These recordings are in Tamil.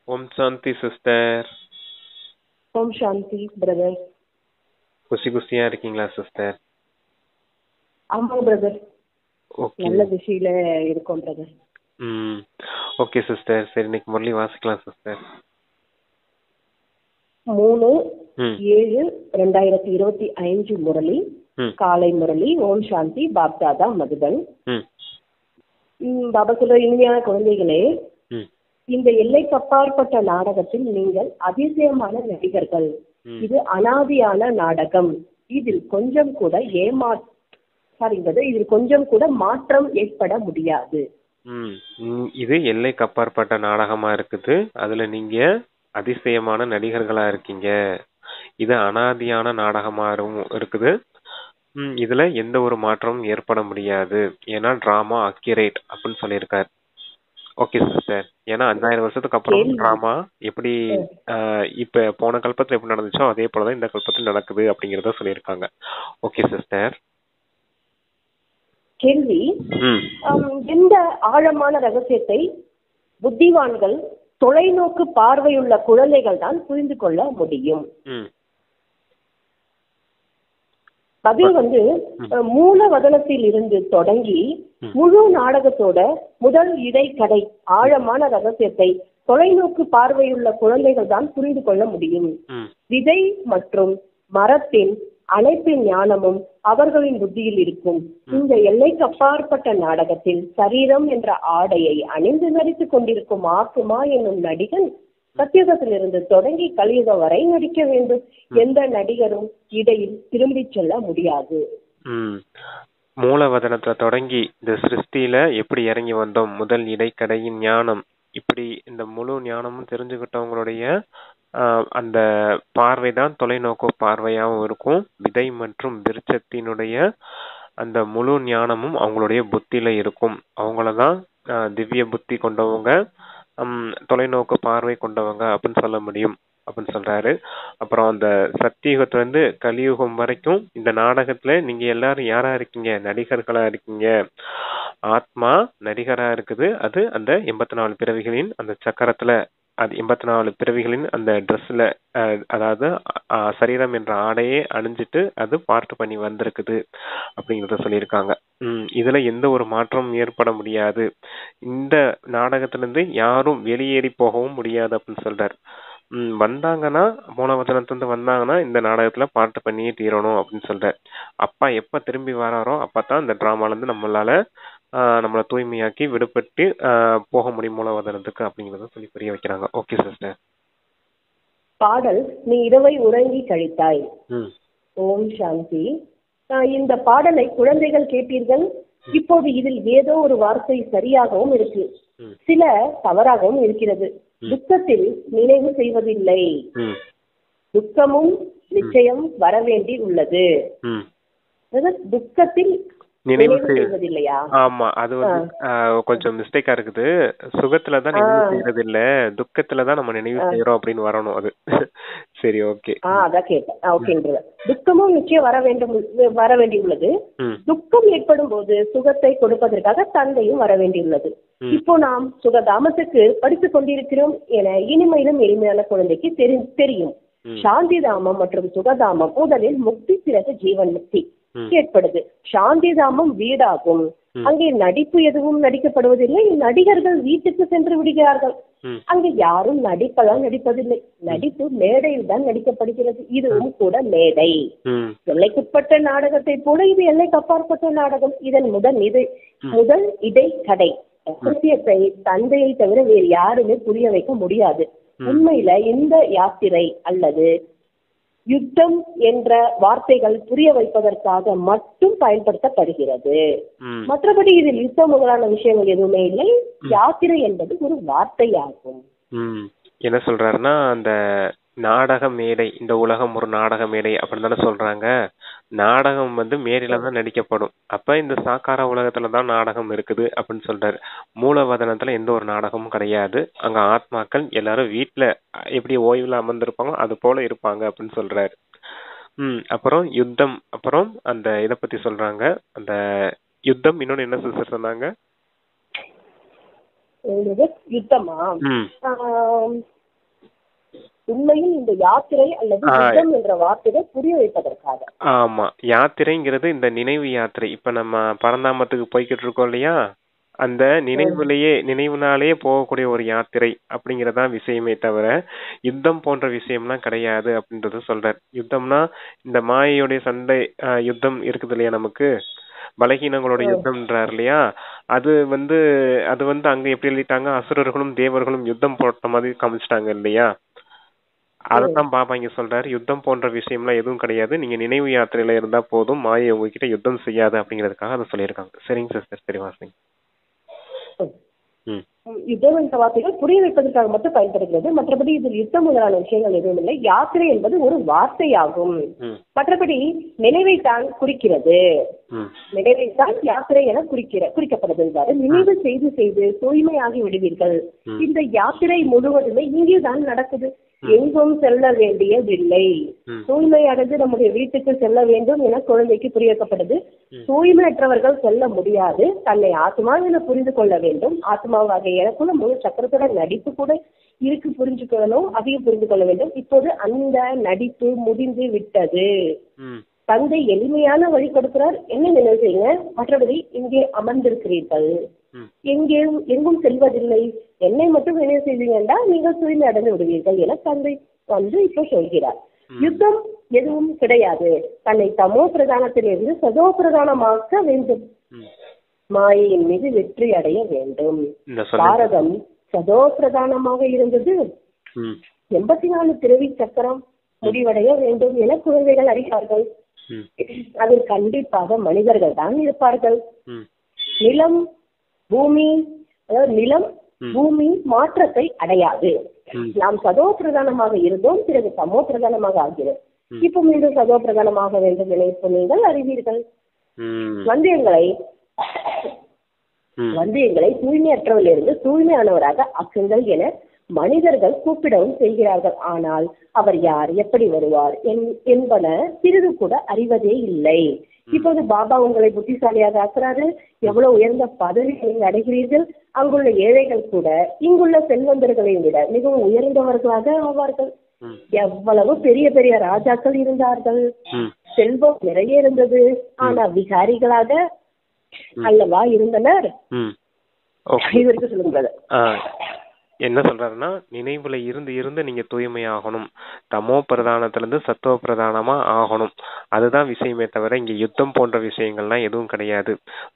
ஓம் சாந்தி சிஸ்டர். ஓம் சாந்தி பிரதர். குஷியா இருக்கீங்களா சிஸ்டர்? ஆமாங்க பிரதர், ஓகே. நல்ல திசையில இருக்கோம் பிரதர். Okay sister. சரி, இன்னைக்கு முரளி வாசிக்கலாம் சிஸ்டர். 3/7/2025 முரளி, காலை முரளி. ஓம் சாந்தி பாப்தாதா மதுபன். பாபா சொல்ற, இனிமையான குழந்தைகளே, இந்த எல்லைக்கு அப்பாற்பட்ட நாடகத்தில் நீங்கள் அதிசயமான நடிகர்கள். இது அனாதியான நாடகம். இதில் கொஞ்சம் கூட மாற்றம் ஏற்பட முடியாது. இது எல்லைக்கு அப்பாற்பட்ட நாடகமா இருக்குது. அதுல நீங்க அதிசயமான நடிகர்களா இருக்கீங்க. இது அனாதியான நாடகமா இருக்குது. இதுல எந்த ஒரு மாற்றமும் ஏற்பட முடியாது. ஏன்னா டிராமா அக்யூரேட் அப்படின்னு சொல்லியிருக்காரு. Okay sister. ஏன்னா 5000 வருஷத்துக்கு அப்புறம் டிராமா எப்படி இப்ப போன கல்பத்துல எப்படி நடந்துச்சோ அதே போலதான் இந்த கல்பத்தில் நடக்குது அப்படிங்கறத சொல்லியிருக்காங்க. Okay sister. கேள்வி: எந்த ஆழமான ரகசியத்தை புத்திவான்கள், தொலைநோக்கு பார்வையுள்ள குழந்தைகள் தான் புரிந்து கொள்ள முடியும்? பதில் மூலவதனத்தில் இருந்து தொடங்கி முழு நாடகத்தோட முதல் இடைக்கடை ஆழமான ரகசியத்தை தொலைநோக்கு பார்வையுள்ள குழந்தைகள் தான் புரிந்து கொள்ள முடியும். விதை மற்றும் மரத்தின் அனைத்தின் ஞானமும் அவர்களின் புத்தியில் இருக்கும். இந்த எல்லைக்கு அப்பாற்பட்ட நாடகத்தில் சரீரம் என்ற ஆடையை அணிந்து நடித்துக் கொண்டிருக்கும் ஆத்மா என்னும் நடிகன் சத்தியுகத்திலிருந்து தொடங்கி கலியுகம் வரை நடிக்க வேண்டும். எந்த நடிகரும் இடையில் திரும்பி செல்ல முடியாது. மூலவதனத்துல தொடங்கி இந்த சிருஷ்டியில எப்படி இறங்கி வந்தோம், முதல் இடைக்கடையின் ஞானம், இப்படி இந்த முழு ஞானமும் தெரிஞ்சுக்கிட்டவங்களுடைய அந்த பார்வைதான் தொலைநோக்கு பார்வையாகவும் இருக்கும். விதை மற்றும் விருட்சத்தினுடைய அந்த முழு ஞானமும் அவங்களுடைய புத்தியில இருக்கும். அவங்களதான் திவ்ய புத்தி கொண்டவங்க, தொலைநோக்கு பார்வை கொண்டவங்க அப்படின்னு சொல்ல முடியும் அப்படின்னு சொல்றாரு. அப்புறம் அந்த சத்தியுகத்துல இருந்து கலியுகம் வரைக்கும் இந்த நாடகத்துல நீங்க எல்லாரும் யாரா இருக்கீங்க? நடிகர்களா இருக்கீங்க. ஆத்மா நடிகரா இருக்குது. அது அந்த 84 பிறவிகளின் அந்த சக்கரத்துல, அது 84 பிறவிகளின் அந்த ட்ரெஸ்ல, அதாவது சரீரம் என்ற ஆடையே அணிஞ்சிட்டு அது பார்ட் பண்ணி வந்திருக்குது அப்படிங்கறத சொல்லியிருக்காங்க. இதுல எந்த ஒரு மாற்றமும் ஏற்பட முடியாது. இந்த நாடகத்திலிருந்து யாரும் வெளியேறி போகவும் முடியாது அப்படின்னு சொல்றாரு. வந்தாங்கன்னா, மூலவதனத்திலிருந்து வந்தாங்கன்னா இந்த நாடகத்துல பார்ட் பண்ணியே தீரணும் அப்படின்னு சொல்றாரு. அப்பா எப்ப திரும்பி வராரோ அப்பதான் இந்த டிராமால இருந்து நம்மளை தூய்மையாக்கி விடுபட்டு போக முடியும் மூலவதனத்துக்கு அப்படிங்கறத சொல்லி புரிய வைக்கிறாங்க. Okay sister. பாடல்: நீ இரவை உறங்கி கழித்தாய். ஓம் சாந்தி. இந்த பாடலை குழந்தைகள் கேட்டீர்கள். இப்போது இதில் ஏதோ ஒரு வார்த்தை சரியாகவும் இருக்கு, சில தவறாகவும் இருக்கிறது. துக்கத்தில் நினைவு செய்வதில்லை. துக்கமும் நிச்சயம் வரவேண்டி உள்ளது. துக்கத்தில் நினைவு செய்வதில்லையா? ஆமா, அது கொஞ்சம் மிஸ்டேக்கா இருக்குது. சுகத்துலதான் நினைவு செய்யறது இல்ல, துக்கத்துலதான் நம்ம நினைவு செய்யறோம் அப்படின்னு வரணும். அது சரி, ஓகே. அதான் கேட்டேன். ஓகேன்றது. துக்கமும் நிச்சயம் வர வேண்டியுள்ளது. துக்கம் ஏற்படும் போது சுகத்தை கொடுப்பதற்காக தந்தையும் வர வேண்டியுள்ளது. இப்போ நாம் சுகதாமத்துக்கு படித்துக் கொண்டிருக்கிறோம் என இனிமையிலும் எளிமையான குழந்தைக்கு தெரியும். சாந்தி தாமம் மற்றும் சுகதாமம் முதலில் முக்தி, பிறகு ஜீவன் முக்தி ஏற்படுது. சாந்தி தாமம் வீடாகும். அங்கே நடிப்பு எதுவும் நடிக்கப்படுவதில்லை. நடிகர்கள் வீட்டுக்கு சென்று விடுகிறார்கள். அங்கு யாரும் நடிப்பதில்லை. நடிப்பு மேடையில் தான் நடிக்கப்படுகிறது. இதுவும் கூட மேடை. எல்லைக்குட்பட்ட நாடகத்தை போல இது எல்லைக்கு அப்பாற்பட்ட நாடகம். இதன் முதல் இடைக்கடை ரகசியத்தை தந்தையை தவிர வேறு யாருமே புரிய வைக்க முடியாது. உண்மையில இந்த யாத்திரை அல்லது யுத்தம் என்ற வார்த்தைகள் புரிய வைப்பதற்காக மட்டும் பயன்படுத்தப்படுகிறது. மற்றபடி இதில் யுத்தம் முதலான விஷயங்கள் எதுவுமே இல்லை. யாத்திரை என்பது ஒரு வார்த்தையாகும். என்ன சொல்றாருன்னா, அந்த நாடக மேடை, இந்த உலகம் ஒரு நாடக மேடை அப்படின்னு தானே சொல்றாங்க. நாடகம் மேடையில தான் நடிக்கப்படும். அப்ப இந்த சாக்கார உலகத்துலதான் நாடகம் இருக்குது அப்படின்னு சொல்றாரு. மூலவதனத்துல எந்த ஒரு நாடகமும் கிடையாது. அங்க ஆத்மாக்கள் எல்லாரும் வீட்டுல எப்படி ஓய்வுல அமர்ந்திருப்பாங்களோ அது போல இருப்பாங்க அப்படின்னு சொல்றாரு. அப்புறம் யுத்தம், அப்புறம் அந்த இதை பத்தி சொல்றாங்க. அந்த யுத்தம், இன்னொன்னு என்ன சிஸ்டர் சொன்னாங்க? யுத்தமா? உண்மையில் இந்த யாத்திரை அல்லது யுத்தம் என்ற வார்த்தையை புரிய வைப்பதற்காக. ஆமா, யாத்திரைங்கிறது இந்த நினைவு யாத்திரை. இப்ப நம்ம பரந்தாமத்துக்கு போய்கிட்டு இருக்கோம் இல்லையா, அந்த நினைவுனாலேயே போகக்கூடிய ஒரு யாத்திரை அப்படிங்கறதான் விஷயமே தவிர யுத்தம் போன்ற விஷயம்லாம் கிடையாது அப்படின்றது சொல்றார். யுத்தம்னா இந்த மாயையுடைய சண்டை, யுத்தம் இருக்குது இல்லையா, நமக்கு பலகீனங்களோட யுத்தம்ன்றார் இல்லையா, அது வந்து அங்க எப்படி எழுதிட்டாங்க, அசுரர்களும் தேவர்களும் யுத்தம் போட்ட மாதிரி காமிச்சிட்டாங்க இல்லையா. அதத்தான் பாபா இங்க சொல்றாரு, யுத்தம் போன்ற விஷயம்லாம் எதுவும் கிடையாது, நீங்க நினைவு யாத்திரையில இருந்தா போதும், மாயை உங்ககிட்ட யுத்தம் செய்யாது அப்படிங்கிறதுக்காக அதை சொல்லியிருக்காங்க. சரிங்க சிஸ்டர், சரி வாசிங்க. யுத்தம் என்ற வார்த்தைகள் புரிய வைப்பதற்காக மட்டும் பயன்படுகிறது. மற்றபடி இதில் யுத்தம் முதலான விஷயங்கள் எதுவும் இல்லை. யாத்திரை என்பது ஒரு வார்த்தையாகும். மற்றபடி நினைவைத்தான் குறிக்கிறது. நினைவைத்தான் யாத்திரை என குறிக்கப்படுகிறது. நினைவு செய்து செய்து தூய்மையாகி விடுவீர்கள். இந்த யாத்திரை முழுவதுமே இங்கேதான் நடக்குது, எங்கும் செல்ல வேண்டியதில்லை. தூய்மை அடைந்து நம்முடைய வீட்டுக்கு செல்ல வேண்டும் என குழந்தைக்கு புரிய வைக்கப்படுது. தூய்மையற்றவர்கள் செல்ல முடியாது, தன்னை ஆத்மாவில புரிந்து கொள்ள வேண்டும். ஆத்மாவாக எனக்குள்ள முழு சக்கரத்தோட நடிப்பு கூட இருக்கு, புரிஞ்சுக்கணும், அதையும் புரிந்து கொள்ள வேண்டும். இப்போது அந்த நடிப்பு முடிந்து விட்டது. தந்தை எளிமையான வழி கொடுக்கிறார், என்ன நினைவு செய்யுங்க. மற்றபடி இங்கே அமர்ந்திருக்கிறீர்கள், எங்கும் செல்வதில்லை, என்னை மட்டும் நினைவு செய்வீங்கன்னா நீங்கள் தூய்மை அடைந்து விடுவீர்கள் என தந்தை வந்து இப்போ சொல்கிறார். யுத்தம் எதுவும் கிடையாது. தன்னை தமோ பிரதானத்திலிருந்து சதோ பிரதானமாக்க வேண்டும். மாயையின் மீது வெற்றி அடைய வேண்டும். பாரதம் சதோ பிரதானமாக இருந்தது. 84 பிறவி சக்கரம் முடிவடைய வேண்டும் என குழந்தைகள் அறிவார்கள். அதில் கண்டிப்பாக மனிதர்கள் தான் இருப்பார்கள். நிலம் பூமி மாற்றத்தை அடையாது. நாம் சதோ பிரதானமாக இருந்தோம், பிறகு சமோ பிரதானமாக ஆகிறோம். இப்ப மீண்டும் சதோ பிரதானமாக வேண்டும் நினைப்பு நீங்கள் அறிவீர்கள். வந்தியங்களை தூய்மையற்றவரிலிருந்து தூய்மையானவராக ஆக்குங்கள் என மனிதர்கள் கூப்பிடவும் செய்கிறார்கள். ஆனால் அவர் யார், எப்படி வருவார் என்பன சிறிது கூட அறிவதே இல்லை. இப்போது பாபா உங்களை புத்திசாலியாக ஆக்குறாரு. எவ்வளவு உயர்ந்த பதவிகளை அடைகிறீர்கள். அங்குள்ள ஏழைகள் கூட இங்குள்ள செல்வந்தர்களை விட மிகவும் உயர்ந்தவர்களாக ஆவார்கள். எவ்வளவு பெரிய பெரிய ராஜாக்கள் இருந்தார்கள், செல்வம் நிறைய இருந்தது, ஆனா விகாரிகளாக அல்லவா இருந்தனர். இதற்கு சொல்லுங்க. என்ன சொல்றாருன்னா, நினைவுல இருந்து நீங்க தூய்மையாகணும், தமோ பிரதானத்திலிருந்து சத்துவ பிரதானமா ஆகணும், அதுதான் விஷயமே தவிர இங்க யுத்தம் போன்ற விஷயங்கள்லாம் எதுவும் கிடையாது.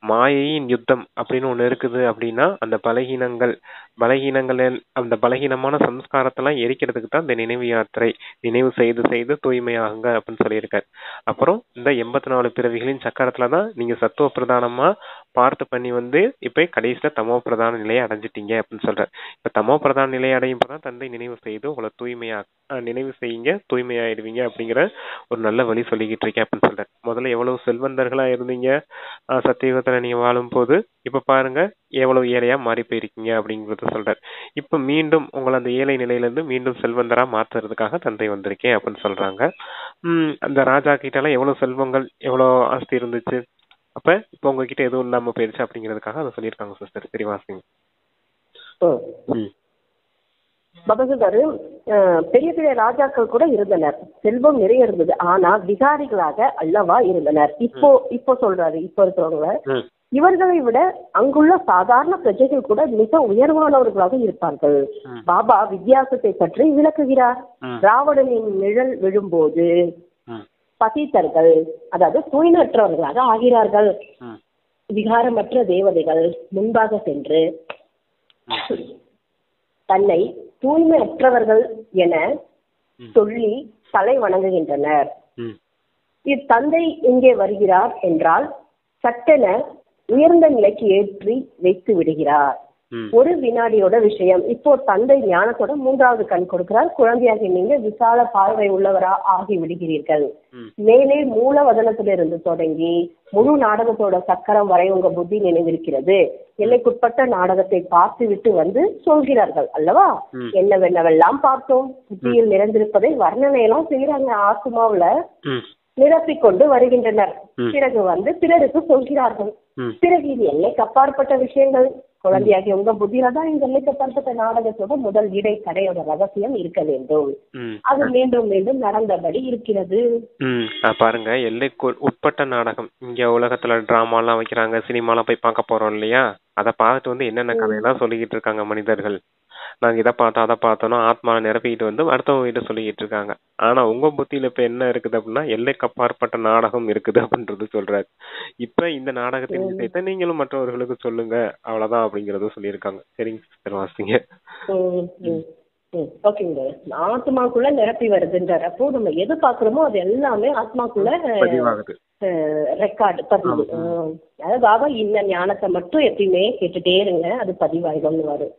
மாயையின் யுத்தம் அப்படின்னு ஒண்ணு இருக்குது அப்படின்னா அந்த பலகீனங்கள் அந்த பலகீனமான சம்ஸ்காரத்தெல்லாம் எரிக்கிறதுக்கு தான் இந்த நினைவு யாத்திரை. நினைவு செய்து செய்து தூய்மையாகுங்க அப்படின்னு சொல்லியிருக்காரு. அப்புறம் இந்த 84 பிறவிகளின் சக்கரத்துலதான் நீங்க சத்துவ பிரதானமா பார்த்து பண்ணி வந்து இப்ப கடைசியில தமோ பிரதான நிலையை அடைஞ்சிட்டீங்க அப்படின்னு சொல்றாரு. இப்ப தமோ பிரதான நிலையை அடையும் போதான் தந்தை நினைவு செய்து உங்களை நினைவு செய்யுங்க, தூய்மையாயிடுவீங்க அப்படிங்கிற ஒரு நல்ல வழி சொல்லிக்கிட்டு இருக்கேன் அப்படின்னு சொல்றாரு. முதல்ல எவ்வளவு செல்வந்தர்களா இருந்தீங்க சத்தியுகத்துல நீங்க வாழும் போது, இப்ப பாருங்க எவ்வளவு ஏழையா மாறி போயிருக்கீங்க அப்படிங்கறத சொல்றாரு. இப்ப மீண்டும் உங்களை அந்த ஏழை நிலையில இருந்து மீண்டும் செல்வந்தரா மாத்துறதுக்காக தந்தை வந்திருக்கேன் அப்படின்னு சொல்றாங்க. அந்த ராஜா கிட்ட எல்லாம் எவ்வளவு செல்வங்கள், எவ்வளவு ஆஸ்தி இருந்துச்சு, அப்ப இப்ப உங்ககிட்ட எதுவும் இல்லாம போயிருச்சு அப்படிங்கிறதுக்காக அதை சொல்லியிருக்காங்க சிஸ்டர். சரி வாசிங்க. பெரிய பெரிய ராஜாக்கள் கூட இருந்தனர், செல்வம் நிறைய இருந்தது, ஆனா விகாரிகளாக அல்லவா இருந்தனர். இப்போ சொல்றாரு, இப்போ இருக்கிறவங்க இவர்களை விட அங்குள்ள சாதாரண பிரஜைகள் கூட மிக உயர்வானவர்களாக இருப்பார்கள். பாபா வித்தியாசத்தை பற்றி விளக்குகிறார். ராவணனின் நிழல் விழும்போது பசித்தர்கள், அதாவது தூய்மையற்றவர்களாக ஆகிறார்கள். விகாரமற்ற தேவதைகள் முன்பாக சென்று தன்னை தூய்மையற்றவர்கள் என சொல்லி தலை வணங்குகின்றனர். இத்தந்தை இங்கே வருகிறார் என்றால் சட்டென உயர்ந்த நிலைக்கு ஏற்றி வைத்து விடுகிறார். ஒரு வினாடியோட விஷயம். இப்போ தந்தை ஞானத்தோட 3வது கண் கொடுக்கிறார். குழந்தையாகி நீங்க விசால பார்வை உள்ளவரா ஆகி விடுகிறீர்கள். மேலே மூல வதனத்திலிருந்து தொடங்கி முழு நாடகத்தோட சக்கரம் வரை உங்க புத்தி நினைவிருக்கிறது. எல்லைக்குட்பட்ட நாடகத்தை பார்த்து விட்டு வந்து சொல்கிறார்கள் அல்லவா, என்னவென்னவெல்லாம் பார்த்தோம். புத்தியில் நிறைந்திருப்பதை வர்ணனையெல்லாம் செய்யறாங்க. ஆத்மாவுல நிரப்பிக்கொண்டு வருகின்றனர். பிறகு வந்து பிறருக்கு சொல்கிறார்கள். பிறகு இது எல்லைக்கு அப்பாற்பட்ட விஷயங்கள், குழந்தையாகிய உங்க புத்தியில தான் இந்த எல்லைக்கு நாடகத்தோட முதல் இடைக்கடையோட ரகசியம் இருக்க வேண்டும். அது மீண்டும் மீண்டும் நடந்தபடி இருக்கிறது. பாருங்க, எல்லைக்கு உட்பட்ட நாடகம். இங்க உலகத்துல டிராமா எல்லாம் வைக்கிறாங்க, சினிமா எல்லாம் போய் பார்க்க போறோம் இல்லையா? அதை பார்த்துட்டு வந்து என்னென்ன கதையெல்லாம் சொல்லிக்கிட்டு இருக்காங்க மனிதர்கள். நாங்க இதை பார்த்தோம் அதை பார்த்தோம்னா ஆத்மாவை நிரப்பிக்கிட்டு வந்து அடுத்தவங்க கிட்ட சொல்லிக்கிட்டு இருக்காங்க. ஆனா உங்க புத்தியில இப்ப என்ன இருக்குது அப்படின்னா, எல்லைக்கு அப்பாற்பட்ட நாடகம் இருக்குது அப்படின்றது சொல்றாரு. இப்ப இந்த நாடகத்தின் விஷயத்தை நீங்களும் மற்றவர்களுக்கு சொல்லுங்க, அவ்வளவுதான் அப்படிங்கறத சொல்லியிருக்காங்க. சரிங்க சிஸ்டர், வாசிங்க. ஓகேங்க. ஆத்மாக்குள்ள நிரப்பி வருதுன்றார். அப்போ நம்ம எது பாக்குறோமோ அது எல்லாமே ஆத்மாக்குள்ள ரெக்கார்டு பதிவு. அதாவது பாபா இந்த ஞானத்தை மட்டும் எப்பயுமே கேட்டுட்டே இருங்க, அது பதிவாயிடும்னு வரும்.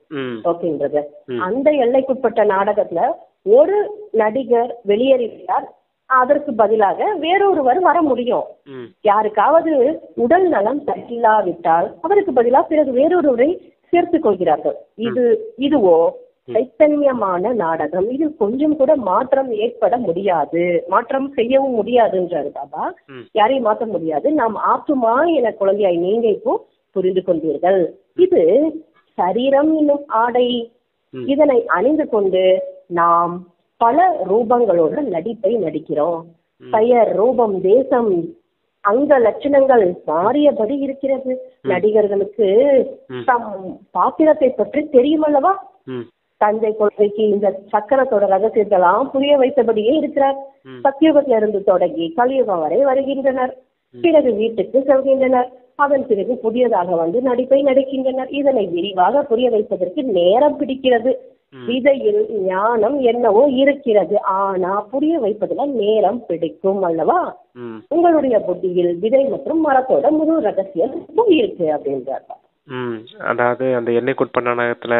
ஓகேன்றது. அந்த எல்லைக்குட்பட்ட நாடகத்துல ஒரு நடிகர் வெளியேறிவிட்டால் அதற்கு பதிலாக வேறொருவர் வர முடியும். யாருக்காவது உடல் நலம் சரியில்லாவிட்டால் அவருக்கு பதிலாக பிறகு வேறொருவரை சேர்த்துக் கொள்கிறார்கள். இதுவோ சைத்தன்யமான நாடகம். இது கொஞ்சம் கூட மாற்றம் ஏற்பட முடியாது, மாற்றம் செய்யவும் முடியாதுன்றாரு பாபா. யாரையும் மாற்ற முடியாது. நாம் ஆத்துமா என குழந்தையாய் நீங்க இப்போ புரிந்து கொண்டீர்கள். இது சரீரம் என்னும் ஆடை. இதனை அணிந்து கொண்டு நாம் பல ரூபங்களோட நடிப்பை நடிக்கிறோம். பெயர், ரூபம், தேசம், அங்க லட்சணங்கள் மாறியபடி இருக்கிறது. நடிகர்களுக்கு தம் பாத்திரத்தை பற்றி தெரியும் அல்லவா? தந்தை குழந்தைக்கு இந்த சக்கரத்தோட ரகசியத்தெல்லாம் புரிய வைத்தபடியே இருக்கிறார். சத்தியுகத்தில இருந்து தொடங்கி கலியுகம் வரை வருகின்றனர். பிறகு வீட்டுக்கு செல்கின்றனர். அதன் பிறகு புதியதாக வந்து நடிப்பை நடிக்கின்றனர். இதனை விரிவாக புரிய வைப்பதற்கு நேரம் பிடிக்கிறது. விதையில் ஞானம் என்னவோ இருக்கிறது, ஆனா புரிய வைப்பதுல நேரம் பிடிக்கும் அல்லவா? உங்களுடைய புத்தியில் விதை மற்றும் மரத்தோட முழு ரகசியம் இருக்கு அப்படின்றார். அதாவது அந்த எல்லைக்குட்பட்ட நாடகத்துல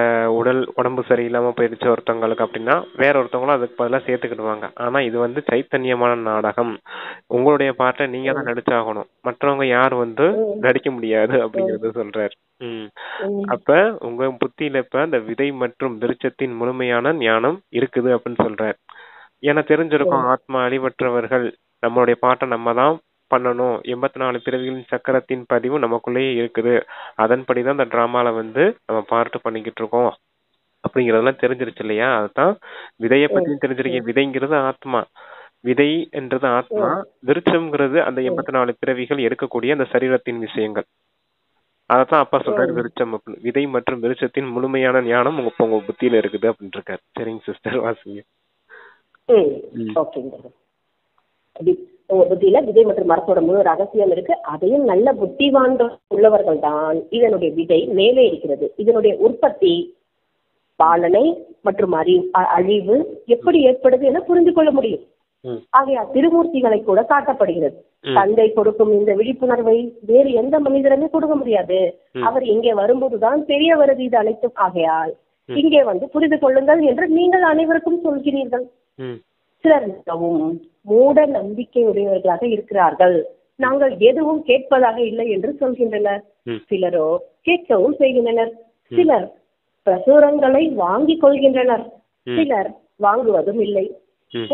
உடம்பு சரியில்லாம போயிடுச்சு ஒருத்தவங்களுக்கு அப்படின்னா வேற ஒருத்தவங்களும் அதுக்கு பதிலாக சேர்த்துக்கிடுவாங்க. ஆனா இது வந்து சைத்தன்யமான நாடகம். உங்களுடைய பாட்டை நீங்க தான் நடிச்சாகணும், மற்றவங்க யாரும் வந்து நடிக்க முடியாது அப்படிங்கறது சொல்றாரு. அப்ப உங்க புத்தியில இப்ப அந்த விதை மற்றும் விருட்சத்தின் முழுமையான ஞானம் இருக்குது அப்படின்னு சொல்றாரு. ஏன்னா தெரிஞ்சிருக்கும், ஆத்மா அழிவற்றவர்கள், நம்மளுடைய பாட்டை நம்ம தான் பண்ணணும். 84 பிறவிகளின் சக்கரத்தின் பதிவு நமக்குள்ளேயே இருக்குது. அதன்படிதான் இந்த டிராமால வந்து நம்ம பார்ட் பண்ணிக்கிட்டு இருக்கோம் அப்படிங்கறதெல்லாம் தெரிஞ்சிருச்சு இல்லையா? அதுதான் விதைய பத்தியும் தெரிஞ்சிருக்கேன். விதைங்கிறது ஆத்மா, விதை என்றது ஆத்மா, விருட்சம்ங்கிறது அந்த 84 பிறவிகள் எடுக்கக்கூடிய அந்த சரீரத்தின் விஷயங்கள். அதத்தான் அப்பா சொல்றாரு விருட்சம் அப்படின்னு. விதை மற்றும் விருட்சத்தின் முழுமையான ஞானம் உங்க புத்தியில இருக்குது அப்படின்னு இருக்காரு. சரிங்க சிஸ்டர், வாசிங்க. உங்க புத்தியில விதை மற்றும் மரத்தோட முழு ரகசியம் இருக்கு. அதையும் நல்ல புத்திவான் உள்ளவர்கள் தான். இதனுடைய விதை மேலே இருக்கிறது. இதனுடைய உற்பத்தி, பாலனை மற்றும் அழிவு எப்படி ஏற்படுது என புரிந்து கொள்ள முடியும். ஆகையா திருமூர்த்திகளை கூட காட்டப்படுகிறது. தந்தை கொடுக்கும் இந்த விழிப்புணர்வை வேறு எந்த மனிதருமே கொடுக்க முடியாது. அவர் இங்கே வரும்போதுதான் தெரிய வருது இது அனைத்தும். ஆகையால் இங்கே வந்து புரிந்து கொள்ளுங்கள் என்று நீங்கள் அனைவருக்கும் சொல்கிறீர்கள். சிலர் மிகவும் மூட நம்பிக்கை உடையவர்களாக இருக்கிறார்கள். நாங்கள் எதுவும் கேட்பதாக இல்லை என்று சொல்கின்றனர். சிலரோ கேட்கவும் செய்கின்றனர். சிலர் பிரசுரங்களை வாங்கிக் கொள்கின்றனர். சிலர் வாங்குவதும் இல்லை.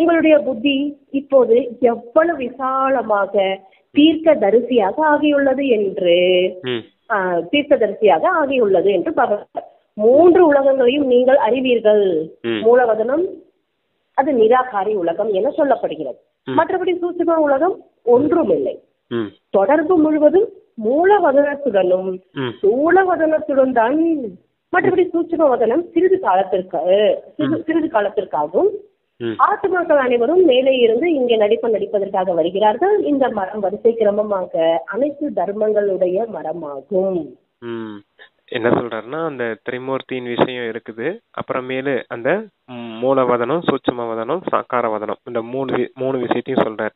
உங்களுடைய புத்தி இப்போது எவ்வளவு விசாலமாக தீர்க்க தரிசியாக ஆகியுள்ளது என்று பார்க்க 3 உலகங்களையும் நீங்கள் அறிவீர்கள். மூலவதனம் அது நிராகாரி உலகம் என சொல்லப்படுகிறது. மற்றபடி சூட்சும உலகம் ஒன்றும் இல்லை. தொடர்பு முழுவதும் மூலவதனத்துடனும் சூழவதனத்துடன் தான். மற்றபடி சூட்சும வதனம் சிறிது காலத்திற்காகவும் ஆத்மாக்கள் அனைவரும் மேலே இருந்து இங்கே நடிப்பதற்காக வருகிறார்கள். இந்த மரம் வரிசை கிரமமாக அனைத்து தர்மங்களுடைய மரமாகும். என்ன சொல்றாருன்னா, அந்த திரிமூர்த்தியின் விஷயம் இருக்குது. அப்புறமேலு அந்த மூலவதனம், சூட்சுமவதனம், சாக்காரவதனம், இந்த மூணு விஷயத்தையும் சொல்றாரு.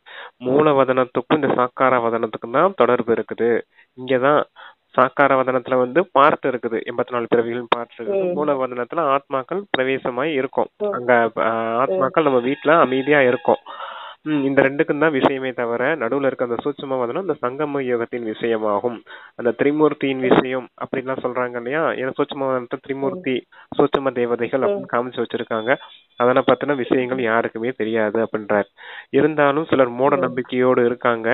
மூலவதனத்துக்கும் இந்த சாக்காரவதனத்துக்கும் தான் தொடர்பு இருக்குது. இங்கதான் சாக்காரவதனத்துல வந்து பார்ட் இருக்குது, 84 பிறவிகளின் பார்ட் இருக்குது. மூலவதனத்துல ஆத்மாக்கள் பிரவேசமாய் இருக்கும். அங்க ஆத்மாக்கள் நம்ம வீட்டுல அமைதியா இருக்கும். இந்த ரெண்டுக்கும் தான் விஷயமே தவிர நடுவுல இருக்க அந்த சூட்சும வதனம் இந்த சங்கம யோகத்தின் விஷயமாகும். அந்த திரிமூர்த்தியின் விஷயம் அப்படின்லாம் சொல்றாங்க இல்லையா? ஏன்னா சூட்சும வதனத்தை திரிமூர்த்தி, சூட்சும தேவதைகள் அப்படின்னு காமிச்சு வச்சிருக்காங்க. அதனை பத்தின விஷயங்கள் யாருக்குமே தெரியாது அப்படின்றார். இருந்தாலும் சிலர் மூட நம்பிக்கையோடு இருக்காங்க.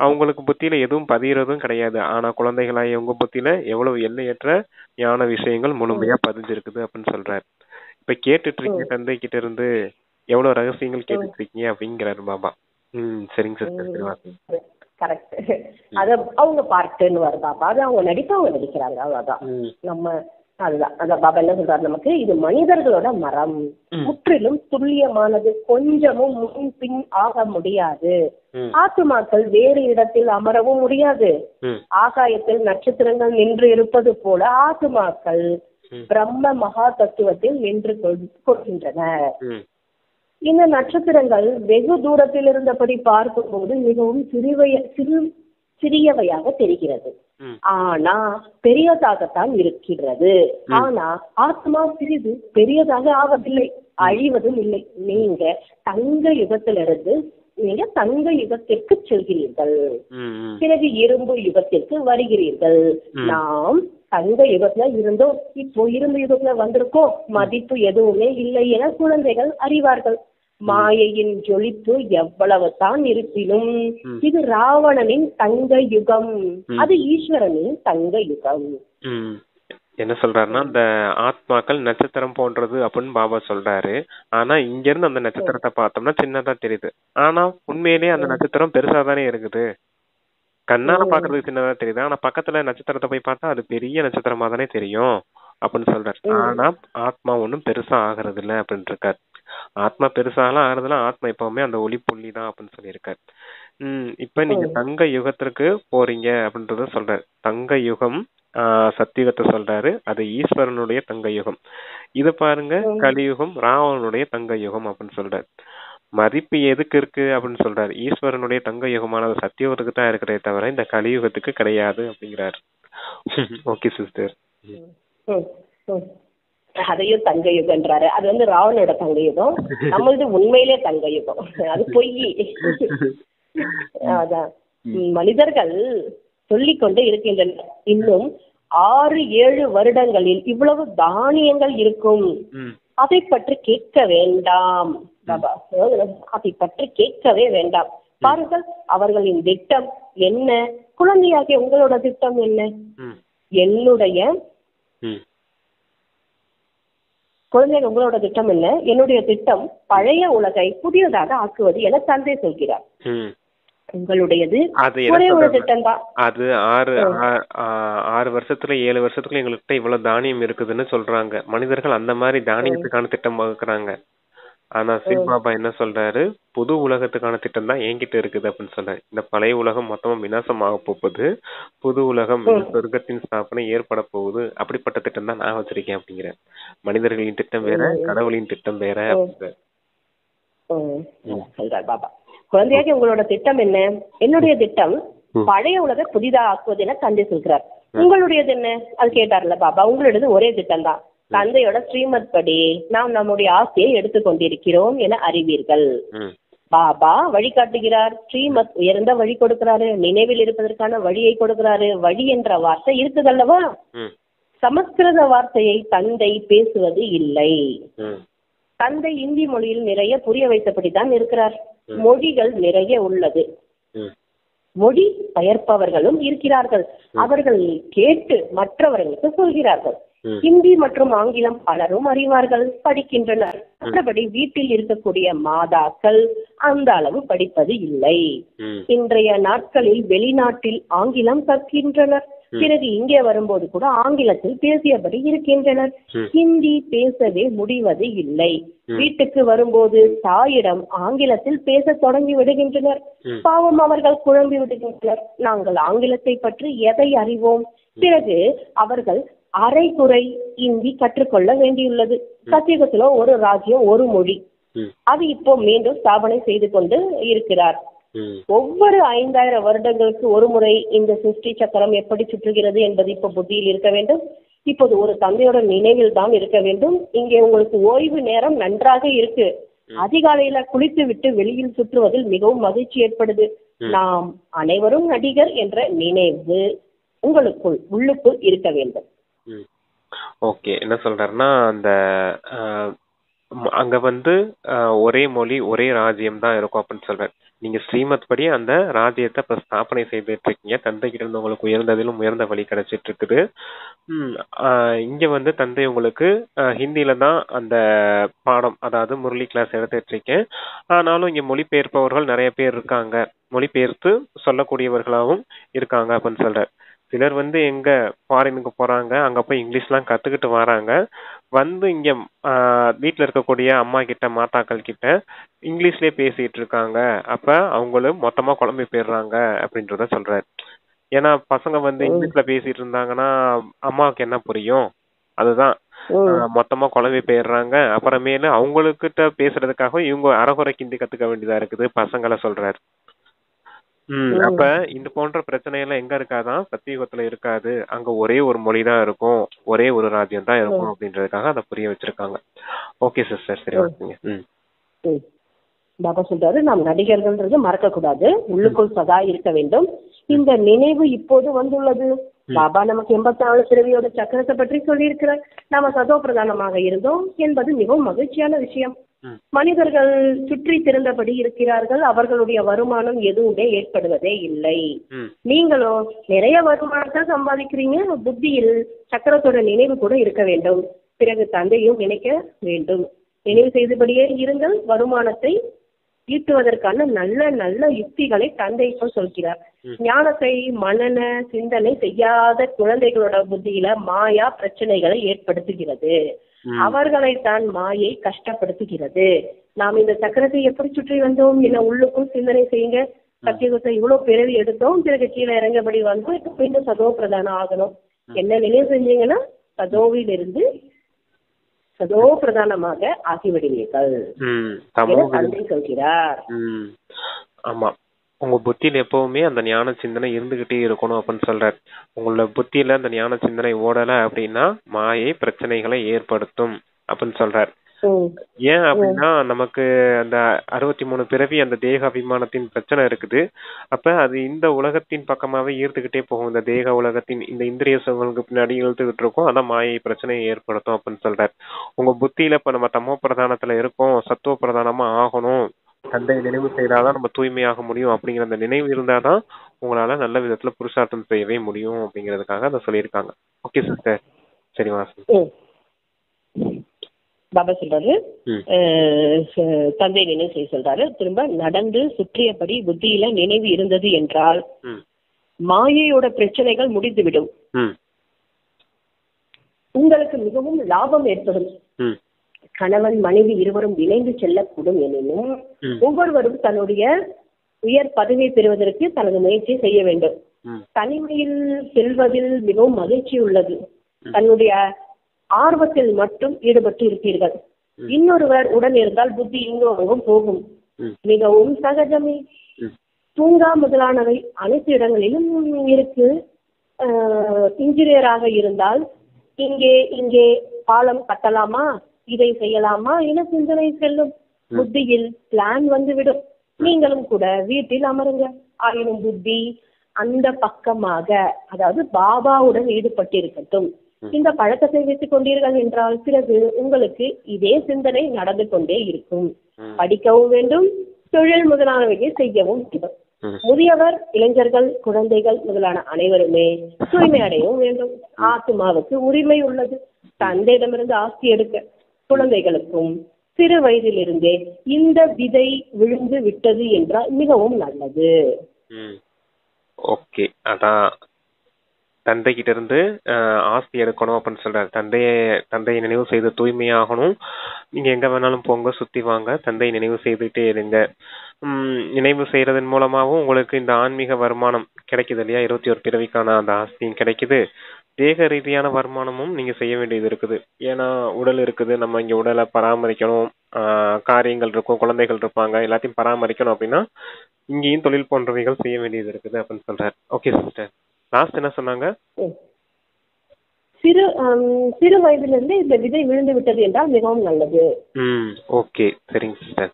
அவங்களுக்கு புத்தியில எதுவும் பதியறதும் கிடையாது. ஆனா குழந்தைகளாகிய உங்க புத்தியில எவ்வளவு எல்லையற்ற ஞான விஷயங்கள் முழுமையா பதிஞ்சிருக்குது அப்படின்னு சொல்றாரு. இப்ப கேட்டுட்டு இருக்கீங்க தந்தை கிட்ட இருந்து எவ்வளவு ரகசியங்கள் கேட்டுட்டு இருக்கீங்க அப்படிங்கிறாரு பாபா. சரிங்க சிஸ்டர், சரிவா. கரெக்ட். அத அவங்க பார்ட்டுன்னு வருதாப்பா, அது அவங்க அவங்க நடிக்கிறாங்க, அவ்வளவுதான். நம்ம அதுதான் அதான் பாபா என்ன சொல்றாரு நமக்கு, இது மனிதர்களோட மரம், முற்றிலும் துல்லியமானது, கொஞ்சமும் முன் பின் ஆக முடியாது. ஆத்துமாக்கள் வேறு இடத்தில் அமரவும் முடியாது. ஆகாயத்தில் நட்சத்திரங்கள் நின்று இருப்பது போல ஆத்துமாக்கள் பிரம்ம மகா தத்துவத்தில் நின்று கொள்கின்றன. இந்த நட்சத்திரங்கள் வெகு தூரத்தில் இருந்தபடி பார்க்கும்போது மிகவும் சிறியவையாக தெரிகிறது. ஆனா பெரியதாகத்தான் இருக்கிறது. ஆனா ஆத்மா சிறிது பெரியதாக ஆவதில்லை, அழிவதும் இல்லை. நீங்க தங்க யுகத்திலிருந்து நீங்க தங்க யுகத்திற்கு செல்கிறீர்கள், பிறகு இரும்பு யுகத்திற்கு வருகிறீர்கள். நாம் தங்க யுகத்துல இருந்தோம், இப்போ இரும்பு யுகத்துல வந்திருக்கோம், மதிப்பு எதுவுமே இல்லை என குழந்தைகள் அறிவார்கள். மாயையின் ஜொலிப்பு எவ்வளவு தான் இருப்பினும் இது ராவணனின் தங்க யுகம், அது ஈஸ்வரனின் தங்க யுகம். என்ன சொல்றாருன்னா, அந்த ஆத்மாக்கள் நட்சத்திரம் போன்றது அப்படின்னு பாபா சொல்றாரு. ஆனா இங்க இருந்து அந்த நட்சத்திரத்தை பார்த்தோம்னா சின்னதா தெரியுது. ஆனா உண்மையிலேயே அந்த நட்சத்திரம் பெருசா தானே இருக்குது. கண்ணால பாக்குறதுக்கு சின்னதா தெரியுது, ஆனா பக்கத்துல நட்சத்திரத்தை போய் பார்த்தா அது பெரிய நட்சத்திரமா தானே தெரியும் அப்படின்னு சொல்றாரு. ஆனா ஆத்மா ஒண்ணும் பெருசா ஆகிறது இல்ல அப்படின்னு இருக்காரு. ஆத்மா பெருசாலாம் ஆறுதுல, ஆத்மா எப்பவுமே அந்த ஒளி புள்ளி தான் அப்படின்னு சொல்லியிருக்காரு. இப்ப நீங்க தங்க யுகத்திற்கு போறீங்க அப்படின்றத சொல்றாரு. தங்க யுகம் சத்தியுகத்தை சொல்றாரு, அது ஈஸ்வரனுடைய தங்க யுகம். இது பாருங்க, கலியுகம் ராவணனுடைய தங்க யுகம் அப்படின்னு சொல்றாரு. மதிப்பு எதுக்கு இருக்கு அப்படின்னு சொல்றாரு. ஈஸ்வரனுடைய தங்க யுகமானது சத்தியுகத்துக்கு தான் இருக்கிறதே தவிர இந்த கலியுகத்துக்கு கிடையாது அப்படிங்கிறாரு. Okay sister. அதையும் தங்க யுகன்றாரு. அது வந்து ராவனோட தங்க யுகம், நம்மளது உண்மையிலே தங்க யுகம், அது பொய். அதான் மனிதர்கள் சொல்லிக்கொண்டே இருக்கின்றனர், இன்னும் 6-7 வருடங்களில் இவ்வளவு தானியங்கள் இருக்கும், அதை பற்றி கேட்க வேண்டாம் பாபா, அதை பற்றி கேட்கவே வேண்டாம். பாருங்கள் அவர்களின் திட்டம் என்ன, குழந்தையாகிய உங்களோட திட்டம் என்ன? என்னுடைய குழந்தைகள் உங்களோட திட்டம் என்ன? என்னுடைய திட்டம் பழைய உலகை புதியதாக ஆக்குவது என தந்தை சொல்கிறார். உங்களுடையது ஒரே ஒரு திட்டம் தான். அது 6 வருஷத்துல 7 வருஷத்துக்குள்ள எங்கள்கிட்ட இவ்வளவு தானியம் இருக்குதுன்னு சொல்றாங்க. மனிதர்கள் அந்த மாதிரி தானியத்துக்கான திட்டம் வகுக்கிறாங்க. ஆனா சிவபாபா என்ன சொல்றாரு, புது உலகத்துக்கான திட்டம் தான் என்கிட்ட இருக்குது அப்படின்னு சொல்றாரு. இந்த பழைய உலகம் மொத்தமா விநாசமாக போகுது, புது உலகம் சொர்க்கத்தின் ஸ்தாபனை ஏற்பட போகுது, அப்படிப்பட்ட திட்டம் தான் நான் வச்சிருக்கேன் அப்படிங்கிற. மனிதர்களின் திட்டம் வேற, கடவுளின் திட்டம் வேற அப்படிங்கிற சொல்றார் பாபா. குழந்தையாக உங்களோட திட்டம் என்ன? என்னுடைய திட்டம் பழைய உலக புதிதா ஆக்குவது என தந்தை சொல்கிறார். உங்களுடையது என்ன? அது கேட்டார்ல பாபா. உங்களுடையது ஒரே திட்டம் தான். தந்தையோட ஸ்ரீமத் படி நாம் நம்முடைய ஆசையை எடுத்துக்கொண்டிருக்கிறோம் என அறிவீர்கள். பாபா வழிகாட்டுகிறார். ஸ்ரீமத் உயர்ந்த வழி கொடுக்கிறாரு, நினைவில் இருப்பதற்கான வழியை கொடுக்கிறாரு. வழி என்ற வார்த்தை இருக்குதல்லவா? சமஸ்கிருத வார்த்தையை தந்தை பேசுவது இல்லை. தந்தை இந்தி மொழியில் நிறைய புரிய வைத்தபடிதான் இருக்கிறார். மொழிகள் நிறைய உள்ளது, மொழி பெயர்ப்பவர்களும் இருக்கிறார்கள். அவர்கள் கேட்டு மற்றவர்களுக்கு சொல்கிறார்கள். ஹிந்தி மற்றும் ஆங்கிலம் பலரும் அறிவார்கள், படிக்கின்றனர். மற்றபடி வீட்டில் இருக்கக்கூடிய மாதாக்கள் அந்த அளவு படிப்பது இல்லை. இன்றைய நாட்களில் வெளிநாட்டில் ஆங்கிலம் கற்கின்றனர், பிறகு இங்கே வரும்போது கூட ஆங்கிலத்தில் பேசியபடி இருக்கின்றனர். ஹிந்தி பேசவே முடிவது இல்லை. வீட்டுக்கு வரும்போது தாயிடம் ஆங்கிலத்தில் பேச தொடங்கி விடுகின்றனர். பாவம், அவர்கள் குழம்பி விடுகின்றனர். நாங்கள் ஆங்கிலத்தை பற்றி எதை அறிவோம்? பிறகு அவர்கள் அரைகுறை இந்தி கற்றுக்கொள்ள வேண்டியுள்ளது. சத்தியுகத்துல ஒரு ராஜ்யம் ஒரு மொழி, அது இப்போ மீண்டும் ஸ்தாபனை செய்து கொண்டு இருக்கிறார். ஒவ்வொரு 5000 வருடங்களுக்கு ஒரு முறை இந்த சிருஷ்டி சக்கரம் எப்படி சுற்றுகிறது என்பது இப்ப புத்தியில் இருக்க வேண்டும். இப்போது ஒரு தந்தையோட நினைவில் தான் இருக்க வேண்டும். இங்கே உங்களுக்கு ஓய்வு நேரம் நன்றாக இருக்கு. அதிகாலையில குளித்து விட்டு வெளியில் சுற்றுவதில் மிகவும் மகிழ்ச்சி ஏற்படுது. நாம் அனைவரும் நடிகர் என்ற நினைவு உங்களுக்குள் உள்ளுக்குள் இருக்க வேண்டும். ஓகே, என்ன சொல்றாருன்னா, அந்த அங்க வந்து ஒரே மொழி ஒரே ராஜ்யம் தான் இருக்கும் அப்படின்னு சொல்றாரு. நீங்க ஸ்ரீமத் படி அந்த ராஜ்யத்தை இப்ப ஸ்தாபனை செய்துட்டு இருக்கீங்க. தந்தை கிட்ட இருந்து உங்களுக்கு உயர்ந்ததிலும் உயர்ந்த வழி கிடைச்சிட்டு இருக்குது. இங்க வந்து தந்தை உங்களுக்கு ஹிந்தில தான் அந்த பாடம், அதாவது முரளி கிளாஸ் எடுத்துட்டு இருக்கேன். ஆனாலும் இங்க மொழிபெயர்ப்பவர்கள் நிறைய பேர் இருக்காங்க, மொழிபெயர்த்து சொல்லக்கூடியவர்களாகவும் இருக்காங்க அப்படின்னு சொல்றாரு. சிலர் வந்து எங்க ஃபாரினுக்கு போறாங்க, அங்க போய் இங்கிலீஷ்லாம் கத்துக்கிட்டு வராங்க. வந்து இங்க வீட்டுல இருக்கக்கூடிய அம்மா கிட்ட மாதாக்கள் கிட்ட இங்கிலீஷ்லயே பேசிட்டு இருக்காங்க. அப்ப அவங்களும் மொத்தமா குழம்பி போயிடுறாங்க அப்படின்றத சொல்றாரு. ஏன்னா பசங்க வந்து இங்கிலீஷ்ல பேசிட்டு இருந்தாங்கன்னா அம்மாவுக்கு என்ன புரியும்? அதுதான் மொத்தமா குழம்பி போயிடுறாங்க. அப்புறமேலு அவங்களுக்கிட்ட பேசுறதுக்காக இவங்க அரைகுறை ஹிந்தி கத்துக்க வேண்டியதா இருக்குது பசங்களை சொல்றாரு. அப்ப இந்த போன்ற பிரச்சனை எல்லாம் எங்க இருக்காதான்? சத்தியுகத்துல இருக்காது. அங்க ஒரே ஒரு மொழி தான் இருக்கும், ஒரே ஒரு ராஜ்யம் தான் இருக்கும் அப்படின்றதுக்காக அதை புரிய வச்சிருக்காங்க. ஓகே சிஸ்டர், சரி ஓகேங்க. பாபா சொல்றாரு, நாம் நடிகர்கள்ன்றது மறக்க கூடாது, உள்ளுக்குள் சதா இருக்க வேண்டும். இந்த நினைவு இப்போது வந்துள்ளது. பாபா நமக்கு 84 பிறவியோட சக்கரத்தை பற்றி சொல்லியிருக்கிறார். நாம சதோ பிரதானமாக இருந்தோம் என்பது மிகவும் மகிழ்ச்சியான விஷயம். மனிதர்கள் சுற்றி திறந்தபடி இருக்கிறார்கள். அவர்களுடைய வருமானம் எதுவுமே ஏற்படுவதே இல்லை. நீங்களோ நிறைய வருமானத்தை சம்பாதிக்கிறீங்க. புத்தியில் சக்கரத்தோட நினைவு கூட இருக்க வேண்டும். பிறகு தந்தையும் நினைக்க வேண்டும். நினைவு செய்தபடியே இருங்கள். வருமானத்தை ஈட்டுவதற்கான நல்ல நல்ல யுக்திகளை தந்தை இப்போ சொல்கிறார். ஞானத்தை மனன சிந்தனை செய்யாத குழந்தைகளோட புத்தியில மாயா பிரச்சனைகளை ஏற்படுத்துகிறது. அவர்களை தான் மாயை கஷ்டப்படுத்துகிறது. நாம் இந்த சக்கரத்தை எப்படி சுற்றி வந்தோம் என உள்ளுக்குள் சிந்தனை செய்யுங்க. சத்தியுகத்தை இவ்வளவு பிறவி எடுத்தோம், பிறகு கீழே இறங்கபடி வந்தோம், இப்ப மீண்டும் சதோ பிரதானம் ஆகணும். என்ன நினைவு செஞ்சீங்கன்னா சதோவில் இருந்து சதோ பிரதானமாக ஆகிவிடுவீர்கள் தந்தை சொல்கிறார். ஆமா, உங்க புத்தியில எப்பவுமே அந்த ஞான சிந்தனை இருந்துகிட்டே இருக்கணும் அப்படின்னு சொல்றாரு. உங்களோட புத்தியில அந்த ஞான சிந்தனை ஓடல அப்படின்னா மாயை பிரச்சனைகளை ஏற்படுத்தும் அப்படின்னு சொல்றாரு. ஏன் அப்படின்னா நமக்கு அந்த 63 பிறவி அந்த தேக அபிமானத்தின் பிரச்சனை இருக்குது. அப்ப அது இந்த உலகத்தின் பக்கமாவே ஈர்த்துக்கிட்டே போகும். இந்த தேக உலகத்தின் இந்த இந்திரிய சுகங்களுக்கு பின்னாடி இழுத்துக்கிட்டு இருக்கும். அதான் மாயை பிரச்சனையை ஏற்படுத்தும் அப்படின்னு சொல்றாரு. உங்க புத்தியில இப்ப நம்ம தமோ பிரதானத்துல இருக்கோம், சத்துவ பிரதானமா ஆகணும், தந்தை நினைவு செய்தாதான் நம்ம தூய்மையாக முடியும் அப்படிங்கிற அந்த நினைவு இருந்தாதான் உங்களால நல்ல விதத்துல புருஷார்த்தம் செய்யவே முடியும் அப்படிங்கிறதுக்காக அதை சொல்லியிருக்காங்க. ஓகே சிஸ்டர், சரி வாசன். பாபா சொல்றாரு, தந்தை நினைவு செய்ய சொல்றாரு. திரும்ப நடந்து சுற்றியபடி புத்தியில நினைவு இருந்தது என்றால் மாயையோட பிரச்சனைகள் முடிந்துவிடும். உங்களுக்கு மிகவும் லாபம் ஏற்படும். கணவன் மனைவி இருவரும் இணைந்து செல்லக்கூடும் எனினும் ஒவ்வொருவரும் தன்னுடைய உயர் பதவியை பெறுவதற்கு தனது முயற்சியை செய்ய வேண்டும். தனிமையில் செல்வதில் மிகவும் மகிழ்ச்சி உள்ளது. தன்னுடைய ஆர்வத்தில் மட்டும் ஈடுபட்டு இருப்பீர்கள். இன்னொருவர் உடன் இருந்தால் புத்தி இன்னொருவரும் போகும். மிகவும் சகஜமே. தூங்கா முதலானவை அனைத்து இடங்களிலும் இருக்கு. இன்ஜினியராக இருந்தால் இங்கே பாலம் கட்டலாமா, இதை செய்யலாமா என சிந்தனை செல்லும். புத்தியில் பிளான் வந்துவிடும். நீங்களும் கூட வீட்டில் அமருங்க. ஆயினும் புத்தி அந்த பக்கமாக, அதாவது பாபாவுடன் ஈடுபட்டு இருக்கட்டும். இந்த பழக்கத்தை வைத்துக் கொண்டீர்கள் என்றால் பிறகு உங்களுக்கு இதே சிந்தனை நடந்து கொண்டே இருக்கும். படிக்கவும் வேண்டும், தொழில் முதலானவையை செய்யவும் வேண்டும். முதியவர், இளைஞர்கள், குழந்தைகள் முதலான அனைவருமே தூய்மை அடையவும் வேண்டும். ஆத்மாவுக்கு உரிமை உள்ளது தந்தையிடமிருந்து ஆஸ்தி எடுக்க. குழந்தைகளுக்கும் சிறு வயதிலிருந்தே இந்த விதை விழுந்து விட்டது என்றால் மிகவும் நல்லது. ஓகே, அதான் தந்தை கிட்ட இருந்து ஆஸ்தி எடுக்கணும் அப்படின்னு சொல்றாரு. தந்தையை நினைவு செய்து தூய்மையாகணும். நீங்க எங்க வேணாலும் போங்க, சுத்தி வாங்க, தந்தையை நினைவு செய்துட்டே இருங்க. நினைவு செய்யறதன் மூலமாகவும் உங்களுக்கு இந்த ஆன்மீக வருமானம் கிடைக்குது இல்லையா? 21 பிறவிக்கான அந்த ஆஸ்தியும் கிடைக்குது. தேக ரீதியான வருமானமும் நீங்க செய்ய வேண்டியது இருக்குது. ஏன்னா உடல் இருக்குது, நம்ம இங்க உடலை பராமரிக்கணும், காரியங்கள் இருக்கும், குழந்தைகள் இருப்பாங்க, எல்லாத்தையும் பராமரிக்கணும் அப்படின்னா இங்கேயும் தொழில் போன்றவைகள் செய்ய வேண்டியது இருக்குது அப்படின்னு சொல்றாரு. ஓகே சிஸ்டர், லாஸ்ட் என்ன சொன்னாங்க? சிறு வயதிலிருந்து இந்த விதை விழுந்து விட்டது என்றால் மிகவும் நல்லது. ஓகே, சரிங்க சிஸ்டர்.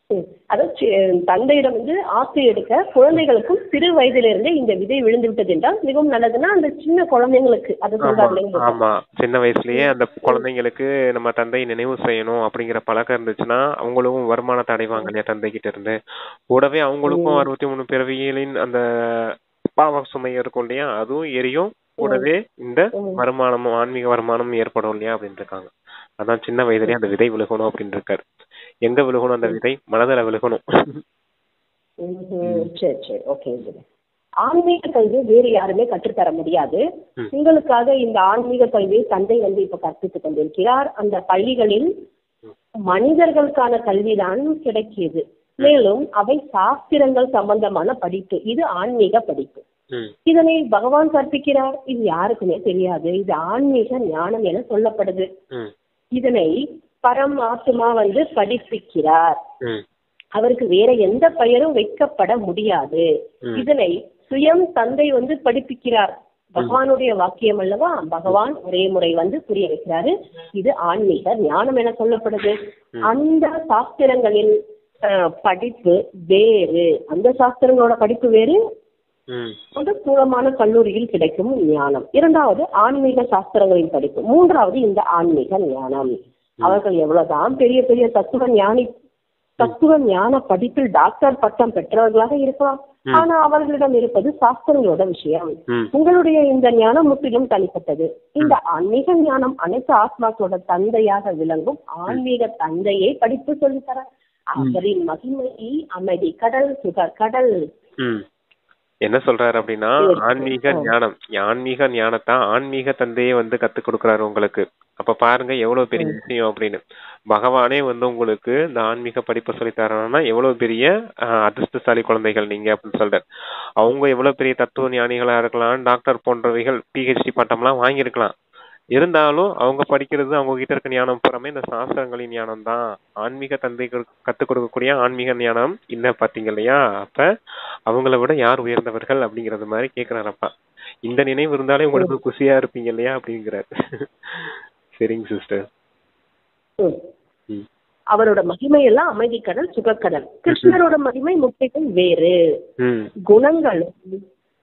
அதாவது தந்தையிடம் வந்து ஆசை எடுக்க குழந்தைகளுக்கும் சிறு வயதிலிருந்தே இந்த விதை விழுந்து விட்டது என்றால் மிகவும் நல்லதுன்னா அந்த சின்ன குழந்தைங்களுக்கு அதை சொல்றாங்களே. ஆமா, சின்ன வயசுலயே அந்த குழந்தைங்களுக்கு நம்ம தந்தையை நினைவு செய்யணும் அப்படிங்கிற பழக்கம் இருந்துச்சுன்னா அவங்களும் வருமானத்தை அடைவாங்க இல்லையா தந்தை கிட்ட இருந்து. கூடவே அவங்களுக்கும் 63 பிறவிகளின் அந்த பாவ சுமை இருக்கும் இல்லையா, அதுவும் எரியும். கூடவே இந்த வருமானமும் ஆன்மீக வருமானமும் ஏற்படும் இல்லையா அப்படின்னு இருக்காங்க. அதான் சின்ன வயதுலயே அந்த விதை விழுகணும் அப்படின்னு இருக்காரு. எங்க விழுகணும் அந்த விதை? மனதில விழுகணும். சரி சரி, ஓகே. ஆன்மீக கல்வி வேறு யாருமே கற்றுத்தர முடியாது. உங்களுக்காக இந்த ஆன்மீக கல்வியை தந்தை வந்து இப்ப கற்பித்துக் கொண்டிருக்கிறார். அந்த பள்ளிகளில் மனிதர்களுக்கான கல்விதான் கிடைக்கிது. மேலும் அவை சாஸ்திரங்கள் சம்பந்தமான படிப்பு. இது ஆன்மீக படிப்பு. இதனை பகவான் கற்பிக்கிறார். இது யாருக்குமே தெரியாது. இது ஆன்மீக ஞானம் என சொல்லப்படுது. இதனை பரமாத்மா வந்து படிப்பிக்கிறார். அவருக்கு வேற எந்த பெயரும் வைக்கப்பட முடியாது. இதனை சுயம் தந்தை வந்து படிப்பிக்கிறார். பகவானுடைய வாக்கியம் அல்லவா, பகவான் ஒரே முறை வந்து புரிய வைக்கிறாரு. இது ஆன்மீக ஞானம் என சொல்லப்படுது. அந்த சாஸ்திரங்களின் படிப்பு வேறு, அந்த சாஸ்திரங்களோட படிப்பு வேறு, ஸ்தூலமான கல்லூரியில் கிடைக்கும் ஞானம். இரண்டாவது ஆன்மீக சாஸ்திரங்களின் படிப்பு. மூன்றாவது இந்த ஆன்மீக ஞானம். அவர்கள் எவ்வளவுதான் பெரிய பெரிய தத்துவ ஞான படிப்பில் டாக்டர் பட்டம் பெற்றவர்களாக இருக்கலாம், ஆனா அவர்களிடம் இருப்பது சாஸ்திரங்களோட விஷயம். உங்களுடைய இந்த ஞானம் முற்றிலும் தனிப்பட்டது. இந்த ஆன்மீக ஞானம் அனைத்து ஆத்மாக்களோட தந்தையாக விளங்கும் ஆன்மீக தந்தையை படிப்பு சொல்லித்தர. அவரின் மகிமை அமைதி கடல், சுக கடல். என்ன சொல்றாரு அப்படின்னா, ஆன்மீக ஞானத்தை ஆன்மீக தந்தையே வந்து கத்து கொடுக்கறாரு உங்களுக்கு. அப்ப பாருங்க எவ்வளவு பெரிய விஷயம் அப்படின்னு. பகவானே வந்து உங்களுக்கு இந்த ஆன்மீக படிப்பை சொல்லி தரணும்னா எவ்வளவு பெரிய அதிர்ஷ்டசாலி குழந்தைகள் நீங்க அப்படின்னு சொல்றாரு. அவங்க எவ்வளவு பெரிய தத்துவ ஞானிகளா இருக்கலாம், டாக்டர் போன்றவைகள் PhD பட்டம்லாம் வாங்கியிருக்கலாம். இருந்தாலும் அவங்க படிக்கிறது, அவங்க கிட்ட இருக்க ஞானம் புறமே இந்த சாஸ்திரங்களின் ஞானம் தான். ஆன்மீக தந்தைகள் கத்துக் கொடுக்கக்கூடிய ஆன்மீக ஞானம் இல்ல பாத்தீங்க இல்லையா. அப்ப அவங்கள விட யார் உயர்ந்தவர்கள் அப்படிங்கறது மாதிரி கேக்குறாரப்பா. இந்த நினைவு இருந்தாலே உங்களுக்கு குஷியா இருப்பீங்க இல்லையா அப்படிங்கிறாரு. சரிங்க சிஸ்டர். அவரோட மகிமை எல்லாம் அமைதி கடல், சுகக்கடல். கிருஷ்ணரோட மகிமை முற்றிலும் வேறு. குணங்களும்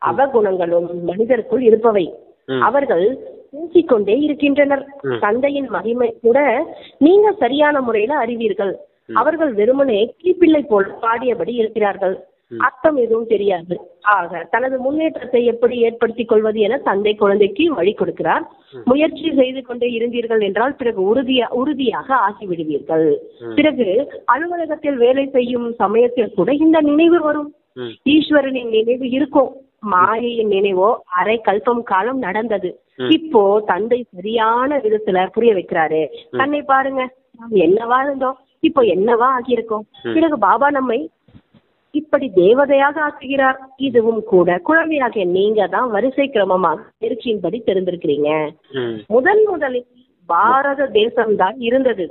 அவகுணங்களும் மனிதருக்குள் இருப்பவை. அவர்கள் பேசிக்கொண்டே இருக்கின்றனர். தந்தையின் மகிமை கூட நீங்க சரியான முறையில அறிவீர்கள். அவர்கள் வெறுமனே கிளிப்பிள்ளை போல் பாடியபடி இருக்கிறார்கள். அர்த்தம் எதுவும் தெரியாது. ஆக தனது முன்னேற்றத்தை எப்படி ஏற்படுத்திக் கொள்வது என தந்தை குழந்தைக்கு வழி கொடுக்கிறார். முயற்சி செய்து கொண்டே இருந்தீர்கள் என்றால் பிறகு உறுதியாக ஆகிவிடுவீர்கள். பிறகு அலுவலகத்தில் வேலை செய்யும் சமயத்தில் கூட இந்த நினைவு வரும். ஈஸ்வரனின் நினைவு இருக்கும். மாயையின் நினைவோ அரை கல்பம் காலம் நடந்தது. இப்போ தந்தை சரியான விதத்துல புரிய வைக்கிறாரு. தன்னை பாருங்க, நாம் என்னவா இருந்தோம், இப்போ என்னவா ஆகியிருக்கோம். பிறகு பாபா நம்மை இப்படி தேவதையாக ஆக்குகிறார். இதுவும் கூட குழந்தையாக நீங்க தான் வரிசை கிரமமாக நெருக்கியின்படி தெரிந்திருக்கிறீங்க. முதலில் பாரத தேசம்தான் இருந்தது.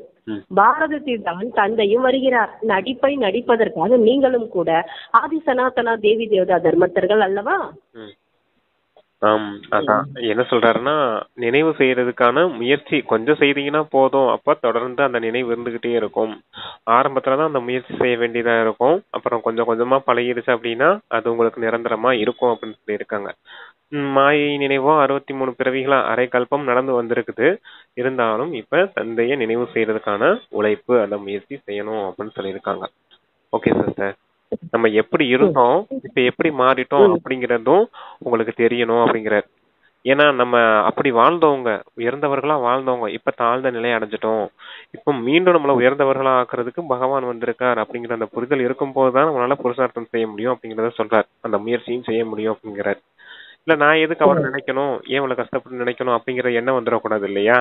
பாரதத்தில் தான் தந்தையும் வருகிறார். நடிப்பை நடிப்பதற்காக நீங்களும் கூட ஆதி சனாதனா தேவி தேவதா தர்மத்தர்கள் அல்லவா? அதான் என்ன சொல்றாருன்னா, நினைவு செய்யறதுக்கான முயற்சி கொஞ்சம் செய்தீங்கன்னா போதும். அப்ப தொடர்ந்து அந்த நினைவு இருந்துகிட்டே இருக்கும். ஆரம்பத்துலதான் அந்த முயற்சி செய்ய வேண்டியதா இருக்கும். அப்புறம் கொஞ்சம் கொஞ்சமா பழகிடுச்சு அப்படின்னா அது உங்களுக்கு நிரந்தரமா இருக்கும் அப்படின்னு சொல்லி இருக்காங்க. மாயை நினைவோ 63 பிறவிகளா அரை கல்பம் நடந்து வந்திருக்குது. இருந்தாலும் இப்ப தந்தைய நினைவு செய்யறதுக்கான உழைப்பு, அந்த முயற்சி செய்யணும் அப்படின்னு சொல்லியிருக்காங்க. ஓகே சிஸ்டர், நம்ம எப்படி இருந்தோம் இப்ப எப்படி மாறிட்டோம் அப்படிங்கறதும் உங்களுக்கு தெரியணும் அப்படிங்கிறார். ஏன்னா நம்ம அப்படி வாழ்ந்தவங்க, உயர்ந்தவர்களா வாழ்ந்தவங்க, இப்ப தாழ்ந்த நிலையை அடைஞ்சிட்டோம். இப்ப மீண்டும் நம்மள உயர்ந்தவர்களா ஆக்குறதுக்கு பகவான் வந்திருக்கார் அப்படிங்கிற அந்த புரிதல் இருக்கும் போதுதான் நம்மளால புருஷார்த்தம் செய்ய முடியும் அப்படிங்கறத சொல்றார். அந்த முயற்சியும் செய்ய முடியும் அப்படிங்கிறார். இல்ல நான் எதுக்கு அவரை நினைக்கணும், ஏன் இவ்வளவு கஷ்டப்பட்டு நினைக்கணும் அப்படிங்கிற எண்ணம் வந்துடக்கூடாது இல்லையா.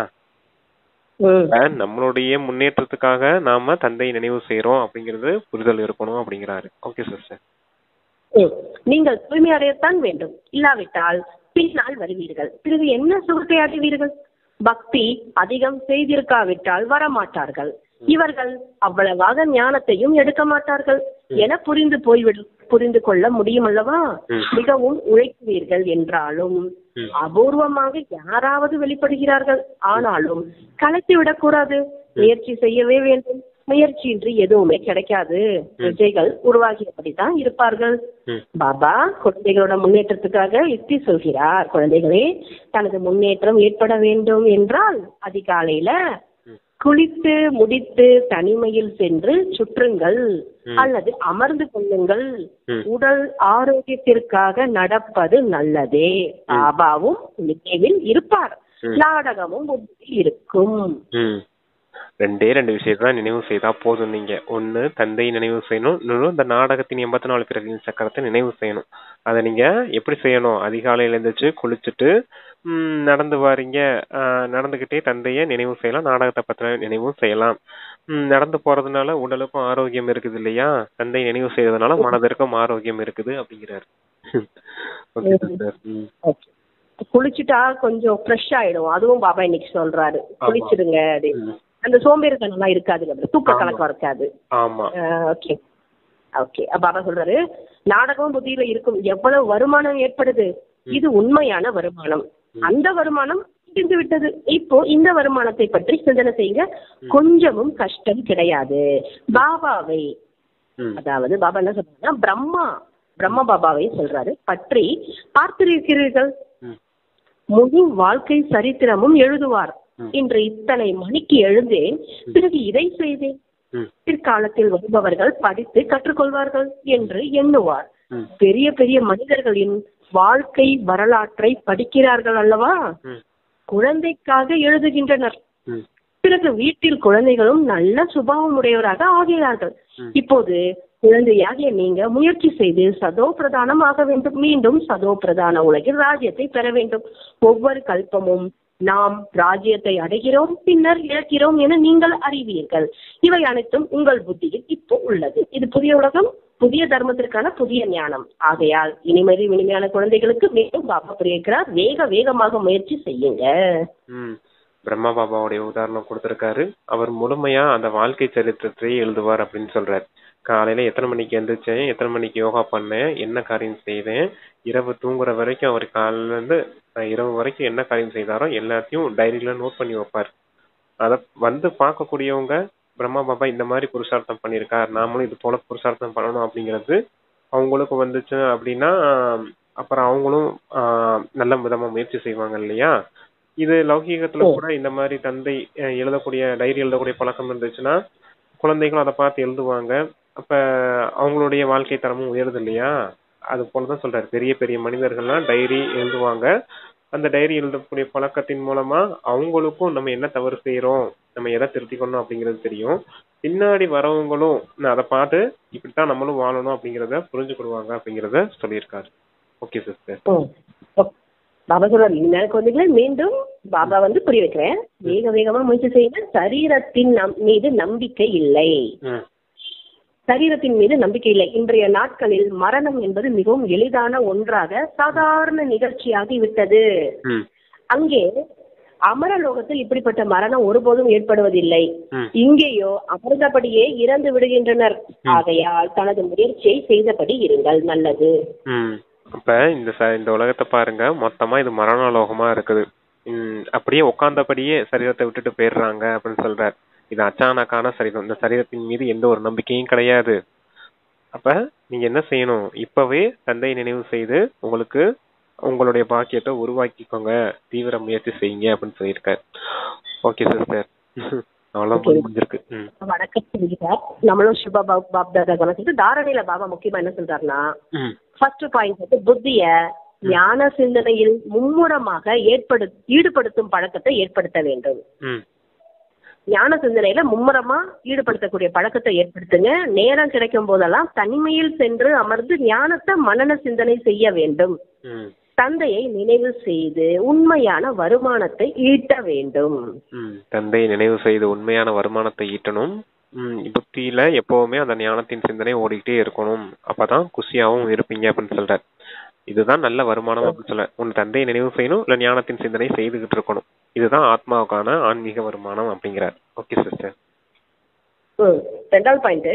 நம்மளுடைய முன்னேற்றத்துக்காக நாம தந்தையை நினைவு செய்யறோம் அப்படிங்கிறது புரிதல் இருக்கணும் அப்படிங்கிறாரு. Okay sister. நீங்கள் தூய்மை அடையத்தான் வேண்டும். இல்லாவிட்டால் பின்னால் வருவீர்கள். பிறகு என்ன சுகத்தை அடைவீர்கள்? பக்தி அதிகம் செய்திருக்காவிட்டால் வரமாட்டார்கள். இவர்கள் அவ்வளவாக ஞானத்தையும் எடுக்க மாட்டார்கள் என புரிந்து கொள்ள முடியும் அல்லவா? மிகவும் உழைக்குவீர்கள் என்றாலும் அபூர்வமாக யாராவது வெளிப்படுகிறார்கள். ஆனாலும் கலைத்து விடக்கூடாது, முயற்சி செய்யவே வேண்டும். முயற்சியின்றி எதுவுமே கிடைக்காது. பிரஜைகள் உருவாகியபடிதான் இருப்பார்கள். பாபா குழந்தைகளோட முன்னேற்றத்துக்காக யுக்தி சொல்கிறார். குழந்தைகளே, தனது முன்னேற்றம் ஏற்பட வேண்டும் என்றால் அதிகாலையில குளித்து முடித்து தனிமையில் சென்று சுற்றுங்கள் அல்லது அமர்ந்து கொள்ளுங்கள். உடல் ஆரோக்கியத்திற்காக நடப்பது நல்லதே. பாபாவும் நினைவில் இருப்பார், நாடகமும் புத்தியில் இருக்கும். ரெண்டு விஷயத்தான் நினைவு செய்தா போதும். நீங்க ஒண்ணு தந்தை நினைவு செய்யணும், இன்னொன்னு இந்த நாடகத்தின் 84 பிறவியின் சக்கரத்தை நினைவு செய்யணும். அதை நீங்க எப்படி செய்யணும்? அதிகாலையில எழுந்திரிச்சு குளிச்சுட்டு நடந்து வாரீங்க, நடந்துகிட்டே தந்தைய நினைவு செய்யலாம், நாடகத்தை பத்தின நினைவும் செய்யலாம். நடந்து போறதுனால உடலுக்கும் ஆரோக்கியம் இருக்குது இல்லையா? தந்தை நினைவு செய்யறதுனால மனதிற்கும் ஆரோக்கியம் இருக்குது அப்படிங்கிறாரு. குளிச்சுட்டா கொஞ்சம் ஃப்ரெஷ் ஆயிடும். அதுவும் பாபா இன்னைக்கு சொல்றாரு, குளிச்சிடுங்க அப்படின்னு. அந்த சோம்பேறித்தனம் எல்லாம் இருக்காது, தூக்க கலக்கம் இருக்காது. Okay okay. பாபா சொல்றாரு, நாடகமும் புத்தியில இருக்கும். எவ்வளவு வருமானம் ஏற்படுது, இது உண்மையான வருமானம். அந்த வருமானம் இருந்து விட்டது. இப்போ இந்த வருமானத்தை பற்றி சிந்தனை செய்யுங்க. கொஞ்சமும் கஷ்டம் கிடையாது. பாபாவை, அதாவது பாபா என்ன சொல்றாருன்னா பிரம்மா பாபாவை சொல்றாரு, பற்றி பார்த்திருக்கிறீர்கள். முழு வாழ்க்கை சரித்திரமும் எழுதுவார். இன்று இத்தனை மணிக்கு எழுந்தேன், பிறகு இதை செய்தேன். பிற்காலத்தில் வருபவர்கள் படித்து கற்றுக்கொள்வார்கள் என்று எண்ணுவார். பெரிய பெரிய மனிதர்களின் வாழ்க்கை வரலாற்றை படிக்கிறார்கள் அல்லவா? குழந்தைக்காக எழுதுகின்றனர். பிறகு வீட்டில் குழந்தைகளும் நல்ல சுபாவம் உடையவராக ஆகிறார்கள். இப்போது குழந்தையாகிய நீங்க முயற்சி செய்து சதோ பிரதானம் ஆக வேண்டும். மீண்டும் சதோ பிரதான உலகில் ராஜ்யத்தை பெற வேண்டும். ஒவ்வொரு கல்பமும் நாம் ராஜ்யத்தை அடைகிறோம், பின்னர் இழக்கிறோம் என நீங்கள் அறிவீர்கள். இவை அனைத்தும் உங்கள் புத்தியில் இப்போ உள்ளது. இது புதிய உலகம், புதிய தர்மத்திற்கான புதிய ஞானம். ஆகையால் இனிமையான குழந்தைகளுக்கு மீண்டும் பாபா புரிகிறார், வேகமாக முயற்சி செய்யுங்க. பிரம்மா பாபாவுடைய உதாரணம் கொடுத்திருக்காரு. அவர் முழுமையா அந்த வாழ்க்கை சரித்திரத்தை எழுதுவார் அப்படின்னு சொல்றாரு. காலையில எத்தனை மணிக்கு எழுந்திரிச்சேன், எத்தனை மணிக்கு யோகா பண்ணேன், என்ன காரியம் செய்தேன், இரவு தூங்குற வரைக்கும் அவர் காலையில இருந்து இரவு வரைக்கும் என்ன காரியம் செய்தாரோ எல்லாத்தையும் டைரியில நோட் பண்ணி வைப்பார். அத வந்து பார்க்கக்கூடியவங்க பிரம்மா பாபா இந்த மாதிரி புருஷார்த்தம் பண்ணியிருக்கார், நாமளும் இது போல புருஷார்த்தம் பண்ணணும் அப்படிங்கிறது அவங்களுக்கு வந்துச்சு அப்படின்னா அப்புறம் அவங்களும் நல்ல விதமா முயற்சி செய்வாங்க இல்லையா? இது லௌகீகத்துல கூட இந்த மாதிரி தந்தை எழுதக்கூடிய டைரி எழுதக்கூடிய பழக்கம் இருந்துச்சுன்னா குழந்தைகளும் அதை பார்த்து எழுதுவாங்க. அப்ப அவங்களுடைய வாழ்க்கை தரமும் உயருது இல்லையா? அது போலதான் சொல்றாரு, பெரிய பெரிய மனிதர்கள்லாம் டைரி எழுதுவாங்க. அந்த டைரி எழுதக்கூடிய பழக்கத்தின் மூலமா அவங்களுக்கும் நம்ம என்ன தவறு செய்யறோம், நம்ம எதை திருத்திக்கணும் அப்படிங்கிறது தெரியும். பின்னாடி வரவங்களும் அதை பார்த்து இப்படித்தான் நம்மளும் வாழணும் அப்படிங்கிறத புரிஞ்சுக்கிடுவாங்க அப்படிங்கிறத சொல்லியிருக்காரு. Okay sister. பாபா சொல்றாரு, எனக்கு வந்து மீண்டும் பாபா வந்து புரிய வைக்கிறேன், வேகமா முயற்சி செய்யுங்க. சரீரத்தின் மீது நம்பிக்கை இல்லை. சரீரத்தின் மீது நம்பிக்கை இல்லை. இன்றைய நாட்களில் மரணம் என்பது மிகவும் எளிதான ஒன்றாக சாதாரண நிகழ்ச்சியாகி விட்டது. அங்கே அமரலோகத்தில் இப்படிப்பட்ட மரணம் ஒருபோதும் ஏற்படுவதில்லை. இங்கேயோ அமர்ந்தபடியே இறந்து விடுகின்றனர். ஆகையால் தனது முயற்சியை செய்தபடி இருங்கள், நல்லது. அப்ப இந்த உலகத்தை பாருங்க, மொத்தமா இது மரணலோகமா இருக்குது. அப்படியே உட்கார்ந்தபடியே சரீரத்தை விட்டுட்டு போயிடுறாங்க அப்படின்னு சொல்றாரு. இது அச்சானக்கான சரீரம். இந்த சரீரத்தின் மீது எந்த ஒரு நம்பிக்கையும் கிடையாது. அப்ப நீங்க என்ன செய்யணும்? இப்பவே தந்தை நினைவு செய்து உங்களுக்கு உங்களுடைய பாக்கியத்தை உருவாக்கிக்கோங்க, தீவிர முயற்சி செய்யுங்க அப்படின்னு சொல்லியிருக்காரு. ஓகே சிஸ்டர், அவ்வளவு முடிஞ்சிருக்கு. வணக்கம் சொல்லிட்டார். நம்மளும் சிவா பாப்தாதா கவனிச்சுட்டு தாரணையில பாபா முக்கியமா என்ன சொல்றாருன்னா, ஃபர்ஸ்ட் பாயிண்ட் வந்து புத்திய ஞான சிந்தனையில் மும்முரமாக ஈடுபடுத்தும் பழக்கத்தை ஏற்படுத்த வேண்டும். ஞான சிந்தனையில மும்முரமா ஈடுபடுத்தக்கூடிய பழக்கத்தை ஏற்படுத்துங்க. நேரம் கிடைக்கும் போதெல்லாம் தனிமையில் சென்று அமர்ந்து ஞானத்தை மனன சிந்தனை செய்ய வேண்டும். தந்தையை நினைவு செய்து உண்மையான வருமானத்தை ஈட்ட வேண்டும். தந்தையை நினைவு செய்து உண்மையான வருமானத்தை ஈட்டணும். புத்தியில எப்பவுமே அந்த ஞானத்தின் சிந்தனை ஓடிக்கிட்டே இருக்கணும். அப்பதான் குஷியாவும் இருப்பீங்க அப்படின்னு சொல்றாரு. இதுதான் நல்ல வருமானம் அப்படின்னு சொல்ல. உன் தந்தையை நினைவு செய்யணும், இல்ல ஞானத்தின் சிந்தனை செய்துகிட்டு இருக்கணும். இதுதான் ஆத்மாவுக்கான ஆன்மீக வருமானம் அப்படிங்கிறார். Okay sister. ரெண்டாவது பாயிண்ட்,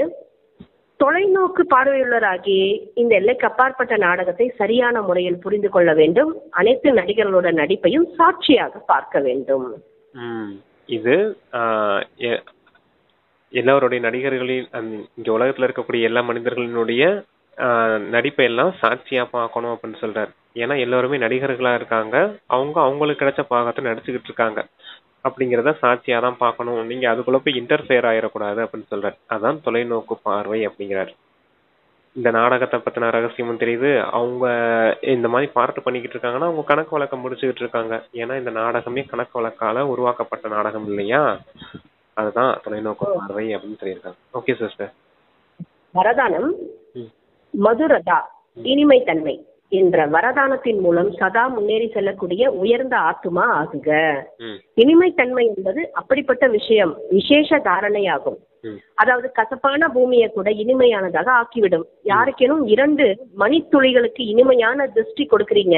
தொலைநோக்கு பார்வையுள்ளராகி இந்த எல்லைக்கு அப்பாற்பட்ட நாடகத்தை சரியான முறையில் புரிந்து கொள்ள வேண்டும். அனைத்து நடிகர்களோட நடிப்பையும் சாட்சியாக பார்க்க வேண்டும். இது எல்லாருடைய நடிகர்களின் இங்க உலகத்துல இருக்கக்கூடிய எல்லா மனிதர்களினுடைய நடிப்பை எல்லாம் சாட்சியா பார்க்கணும் அப்படின்னு சொல்றாரு. ஏன்னா எல்லாருமே நடிகர்களா இருக்காங்க, அவங்க அவங்களுக்கு கிடைச்ச பாகத்தை நடிச்சுக்கிட்டு இருக்காங்க அப்படிங்கிறத சாட்சியா தான் பார்க்கணும். நீங்க அதுக்குள்ள போய் இன்டர்ஃபியர் ஆயிடக்கூடாது அப்படின்னு சொல்றாரு. அதான் தொலைநோக்கு பார்வை அப்படிங்கிறாரு. இந்த நாடகத்தை பத்தின ரகசியமும் தெரியுது. அவங்க இந்த மாதிரி பார்ட் பண்ணிக்கிட்டு இருக்காங்கன்னா அவங்க கணக்கு வழக்கம் முடிச்சுக்கிட்டு இருக்காங்க. ஏன்னா இந்த நாடகமே கணக்கு வழக்கால உருவாக்கப்பட்ட நாடகம் இல்லையா? அதுதான் தொலைநோக்கு பார்வை அப்படின்னு சொல்லியிருக்காங்க. Okay sister. வரதானம் மதுரதா, இனிமைத்தன்மை என்ற வரதானத்தின் மூலம் சதா முன்னேறி செல்லக்கூடிய உயர்ந்த ஆத்துமா ஆகுக. இனிமைத்தன்மை என்பது அப்படிப்பட்ட விஷயம், விசேஷ தாரணையாகும். அதாவது கசப்பான பூமியை கூட இனிமையானதாக ஆக்கிவிடும். யாருக்கேனும் 2 மணித்துளிகளுக்கு இனிமையான திருஷ்டி கொடுக்கறீங்க,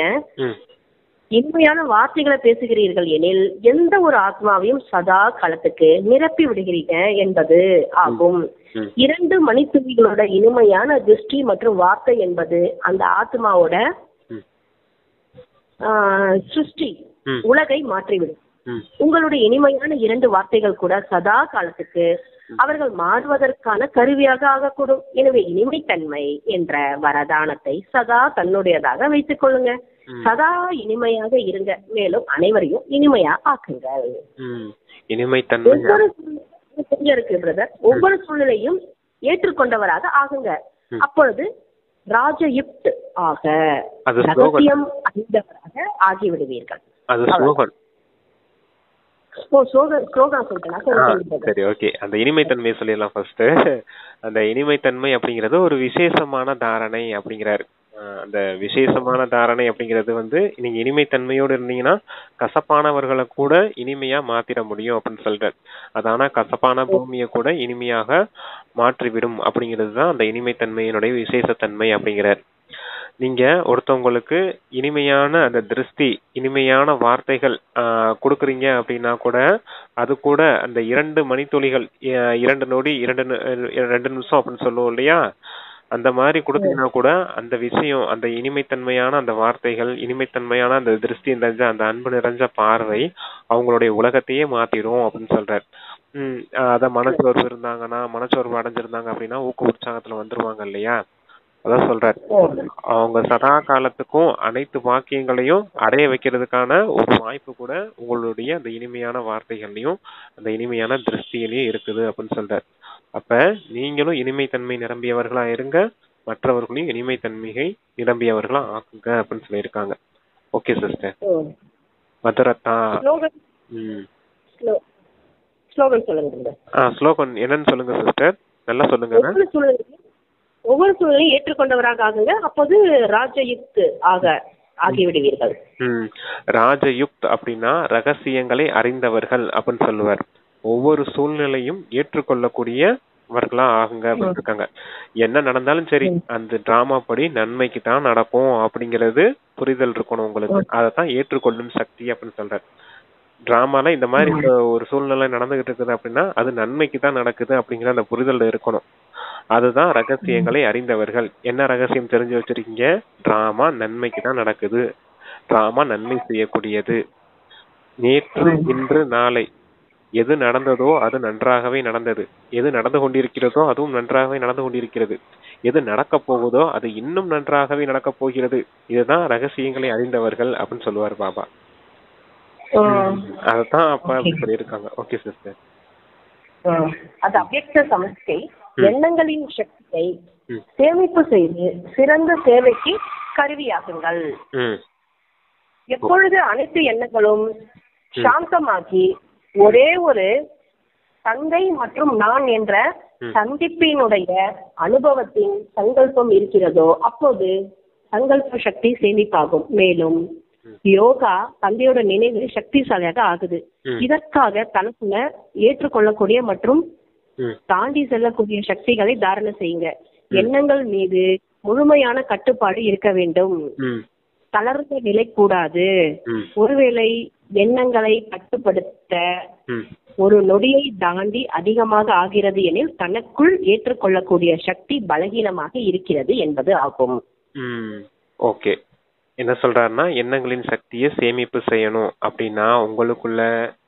இனிமையான வார்த்தைகளை பேசுகிறீர்கள் எனில் எந்த ஒரு ஆத்மாவையும் சதா காலத்துக்கு நிரப்பி விடுகிறீங்க என்பது ஆகும். 2 மணித்துளிகளோட இனிமையான திருஷ்டி மற்றும் வார்த்தை என்பது அந்த ஆத்மாவோட சிருஷ்டி உலகை மாற்றிவிடும். உங்களுடைய இனிமையான 2 வார்த்தைகள் கூட சதா காலத்துக்கு அவர்கள் மாறுவதற்கான கருவியாக ஆகக்கூடும். எனவே இனிமைத்தன்மை என்ற வரதானத்தை சதா தன்னுடையதாக வைத்துக் கொள்ளுங்க. சதா இனிமையாக இருங்க, மேலும் அனைவரையும் இனிமையா ஆக்குங்க. இனிமைத்தன்மை இருக்கு பிரதர். ஒவ்வொரு சூழ்நிலையும் ஏற்றுக்கொண்டவராக ஆகுங்க. அப்பொழுது ராஜயுக்த் ஆக ரகசியம் அறிந்தவராக ஆகிவிடுவீர்கள். சரி, ஓகே. அந்த இனிமைத்தன்மையை சொல்லிடலாம் ஃபர்ஸ்ட். அந்த இனிமைத்தன்மை அப்படிங்கிறது ஒரு விசேஷமான தாரணை அப்படிங்கிறாரு. அந்த விசேஷமான தாரணை அப்படிங்கிறது நீங்க இனிமைத்தன்மையோடு இருந்தீங்கன்னா கசப்பானவர்களை கூட இனிமையா மாத்திர முடியும் அப்படின்னு சொல்றாரு. அதானா கசப்பான பூமியை கூட இனிமையாக மாற்றிவிடும் அப்படிங்கிறது தான் அந்த இனிமைத்தன்மையினுடைய விசேஷத்தன்மை அப்படிங்கிறார். நீங்க ஒருத்தவங்களுக்கு இனிமையான அந்த திருஷ்டி, இனிமையான வார்த்தைகள் கொடுக்குறீங்க அப்படின்னா கூட அது கூட அந்த 2 மணித்துளிகள், 2 நொடி, 2 நிமிஷம் அப்படின்னு சொல்லுவோம் இல்லையா? அந்த மாதிரி கொடுத்தீங்கன்னா கூட அந்த விஷயம், அந்த இனிமைத்தன்மையான அந்த வார்த்தைகள், இனிமைத்தன்மையான அந்த திருஷ்டி நிறைஞ்ச அந்த அன்பு நிறைஞ்ச பார்வை அவங்களுடைய உலகத்தையே மாத்திரும் அப்படின்னு சொல்றாரு. அத மனச்சோர்வு இருந்தாங்கன்னா, மனச்சோர்வு அடைஞ்சிருந்தாங்க அப்படின்னா ஊக்க உற்சாகத்துல வந்துருவாங்க இல்லையா? அதான் சொல்றாரு, அவங்க சதா காலத்துக்கும் அனைத்து வாக்கியங்களையும் அடைய வைக்கிறதுக்கான ஒரு வாய்ப்பு கூட உங்களுடைய அந்த இனிமையான வார்த்தைகள்லயும் அந்த இனிமையான திருஷ்டியிலையும் இருக்குது அப்படின்னு சொல்றாரு. அப்ப நீங்களும் இனிமைத்தன்மை நிரம்பியவர்களா இருங்க, மற்றவர்களையும் இனிமைத்தன்மையை நிரம்பியவர்களா ஆக்குங்க அப்படின்னு சொல்லியிருக்காங்க. Okay sister. மதுரதா ஸ்லோகன் என்னன்னு சொல்லுங்க சிஸ்டர், நல்லா சொல்லுங்க. ஒவ்வொரு சூழ்நிலையும் ஏற்றுக்கொண்டவராக ஆகுங்க, அப்போது ராஜயுக்த் ஆகிவிடுவீர்கள். ராஜயுக்த் அப்படின்னா ரகசியங்களை அறிந்தவர்கள் அப்படின்னு சொல்லுவார். ஒவ்வொரு சூழ்நிலையும் ஏற்றுக்கொள்ளக்கூடியவர்களா ஆகுங்க அப்படின்னு இருக்காங்க. என்ன நடந்தாலும் சரி அந்த டிராமா படி நன்மைக்கு தான் நடக்கும் அப்படிங்கிறது புரிதல் இருக்கணும் உங்களுக்கு. அதைத்தான் ஏற்றுக்கொள்ளும் சக்தி அப்படின்னு சொல்றாரு. டிராமால இந்த மாதிரி ஒரு சூழ்நிலை நடந்துகிட்டு இருக்குது அப்படின்னா அது நன்மைக்கு தான் நடக்குது அப்படிங்கிற அந்த புரிதல் இருக்கணும். அதுதான் ரகசியங்களை அறிந்தவர்கள். என்ன ரகசியம் தெரிஞ்சு வச்சிருக்கீங்க? டிராமா நன்மைக்கு தான் நடக்குது, டிராமா நன்மை செய்யக்கூடியது. நேற்று இன்று நாளை எது நடந்ததோ அது நன்றாகவே நடந்தது, எது நடந்து கொண்டிருக்கிறதோ அதுவும் நன்றாகவே நடந்து கொண்டிருக்கிறது, எது நடக்க போகுதோ அது இன்னும் நன்றாகவே நடக்க போகிறது. இதுதான் ரகசியங்களை அறிந்தவர்கள் அப்படின்னு சொல்லுவார் பாபா. அதத்தான் அப்ப சொல்லியிருக்காங்க. Okay sister. அது அவ்யக்த சமஸ்கை எண்ணங்களின் சக்தியை சேமிப்பு செய்து சிறந்த சேவைக்கு கருவியாகுங்கள். எப்பொழுது அனைத்து எண்ணங்களும் சாந்தமாகி ஒரே ஒரு தந்தை மற்றும் நான் என்ற சந்திப்பினுடைய அனுபவத்தின் சங்கல்பம் இருக்கிறதோ அப்போது சங்கல்ப சக்தி சேமிப்பாகும். மேலும் யோகா தந்தையோட நினைவு சக்திசாலியாக ஆகுது. இதற்காக தனக்குள்ள ஏற்றுக்கொள்ளக்கூடிய மற்றும் தாண்டி செல்லக்கூடிய சக்திகளை தாரணை செய்யுங்க. எண்ணங்கள் மீது முழுமையான கட்டுப்பாடு இருக்க வேண்டும், தளர்ந்த நிலை கூடாது. ஒருவேளை எண்ணங்களை கட்டுப்படுத்த ஒரு நொடியை தாண்டி அதிகமாக ஆகிறது எனில் தனக்குள் ஏற்றுக்கொள்ளக்கூடிய சக்தி பலகீனமாக இருக்கிறது என்பது ஆகும். ஓகே, என்ன சொல்றாருன்னா எண்ணங்களின் சக்தியை சேமிப்பு செய்யணும் அப்படின்னா உங்களுக்குள்ள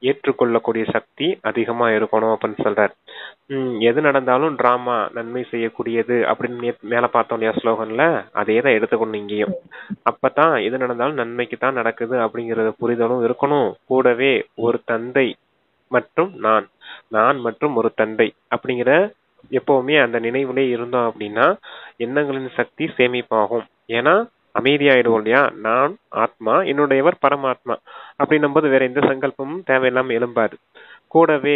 ஏற்றுக்கொள்ளக்கூடிய சக்தி அதிகமா இருக்கணும் அப்படின்னு சொல்றாரு. எது நடந்தாலும் டிராமா நன்மை செய்யக்கூடியது அப்படின்னு மேல பார்த்தோம் இல்லையா ஸ்லோகன்ல, அதே தான் எடுத்துக்கணும் இங்கேயும். அப்பதான் எது நடந்தாலும் நன்மைக்கு தான் நடக்குது அப்படிங்கறத புரிதலும் இருக்கணும். கூடவே ஒரு தந்தை மற்றும் நான் மற்றும் ஒரு தந்தை அப்படிங்கிற எப்பவுமே அந்த நினைவுலே இருந்தோம் அப்படின்னா எண்ணங்களின் சக்தி சேமிப்பாகும். ஏன்னா அமைதியாயிடுவோம் இல்லையா, நான் ஆத்மா, என்னுடையவர் பரமாத்மா அப்படின்னும் போது வேற எந்த சங்கல்பமும் தேவையில்லாம எழும்பாது. கூடவே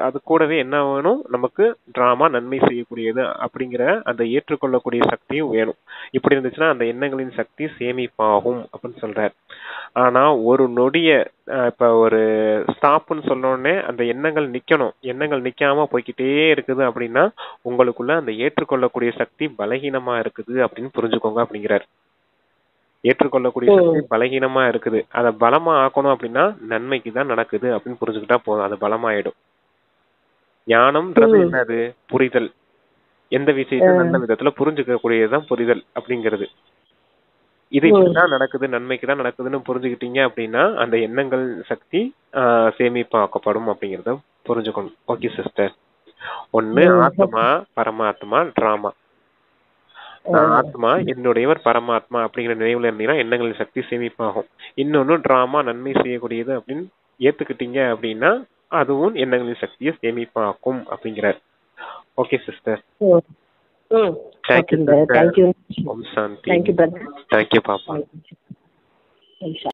அது கூடவே என்ன வேணும், நமக்கு டிராமா நன்மை செய்யக்கூடியது அப்படிங்கிற அந்த ஏற்றுக்கொள்ளக்கூடிய சக்தியும் வேணும். இப்படி இருந்துச்சுன்னா அந்த எண்ணங்களின் சக்தி சேமிப்பாகும் அப்படின்னு சொல்றாரு. ஆனா ஒரு நொடிய இப்ப ஒரு ஸ்டாப்னு சொன்னோடனே அந்த எண்ணங்கள் நிக்கணும். எண்ணங்கள் நிக்காம போய்கிட்டே இருக்குது அப்படின்னா உங்களுக்குள்ள அந்த ஏற்றுக்கொள்ளக்கூடிய சக்தி பலகீனமா இருக்குது அப்படின்னு புரிஞ்சுக்கோங்க அப்படிங்கிறார். ஏற்றுக்கொள்ளக்கூடிய சக்தி பலகீனமா இருக்குது, அதை பலமா ஆக்கணும் அப்படின்னா நன்மைக்கு தான் நடக்குது அப்படின்னு புரிஞ்சுக்கிட்டா போதும், அது பலமாயிடும். ஞானம்ன்றது என்னது? புரிதல். எந்த விஷயத்தை நல்ல விதத்துல புரிஞ்சுக்கக்கூடியதுதான் புரிதல் அப்படிங்கிறது. இது இப்படிதான் நடக்குது, நன்மைக்கு தான் நடக்குதுன்னு புரிஞ்சுக்கிட்டீங்க அப்படின்னா அந்த எண்ணங்கள் சக்தி சேமிப்பாக்கப்படும் அப்படிங்கறத புரிஞ்சுக்கணும். Okay sister. ஒண்ணு ஆத்மா பரமாத்மா டிராமா. நான் ஆத்மா, என்னுடையவர் பரமாத்மா அப்படிங்கிற நினைவுல இருந்தீங்கன்னா எண்ணங்களின் சக்தி சேமிப்பாகும். இன்னொன்னு டிராமா நன்மை செய்யக்கூடியது அப்படின்னு ஏத்துக்கிட்டீங்க அப்படின்னா அதுவும் எண்ணங்களின் சக்தியை சேமிப்பாக்கும் அப்படிங்கிறார். Okay sister. தேங்க்யூ. ஓம் சாந்தி. தேங்க்யூ பாப்பா.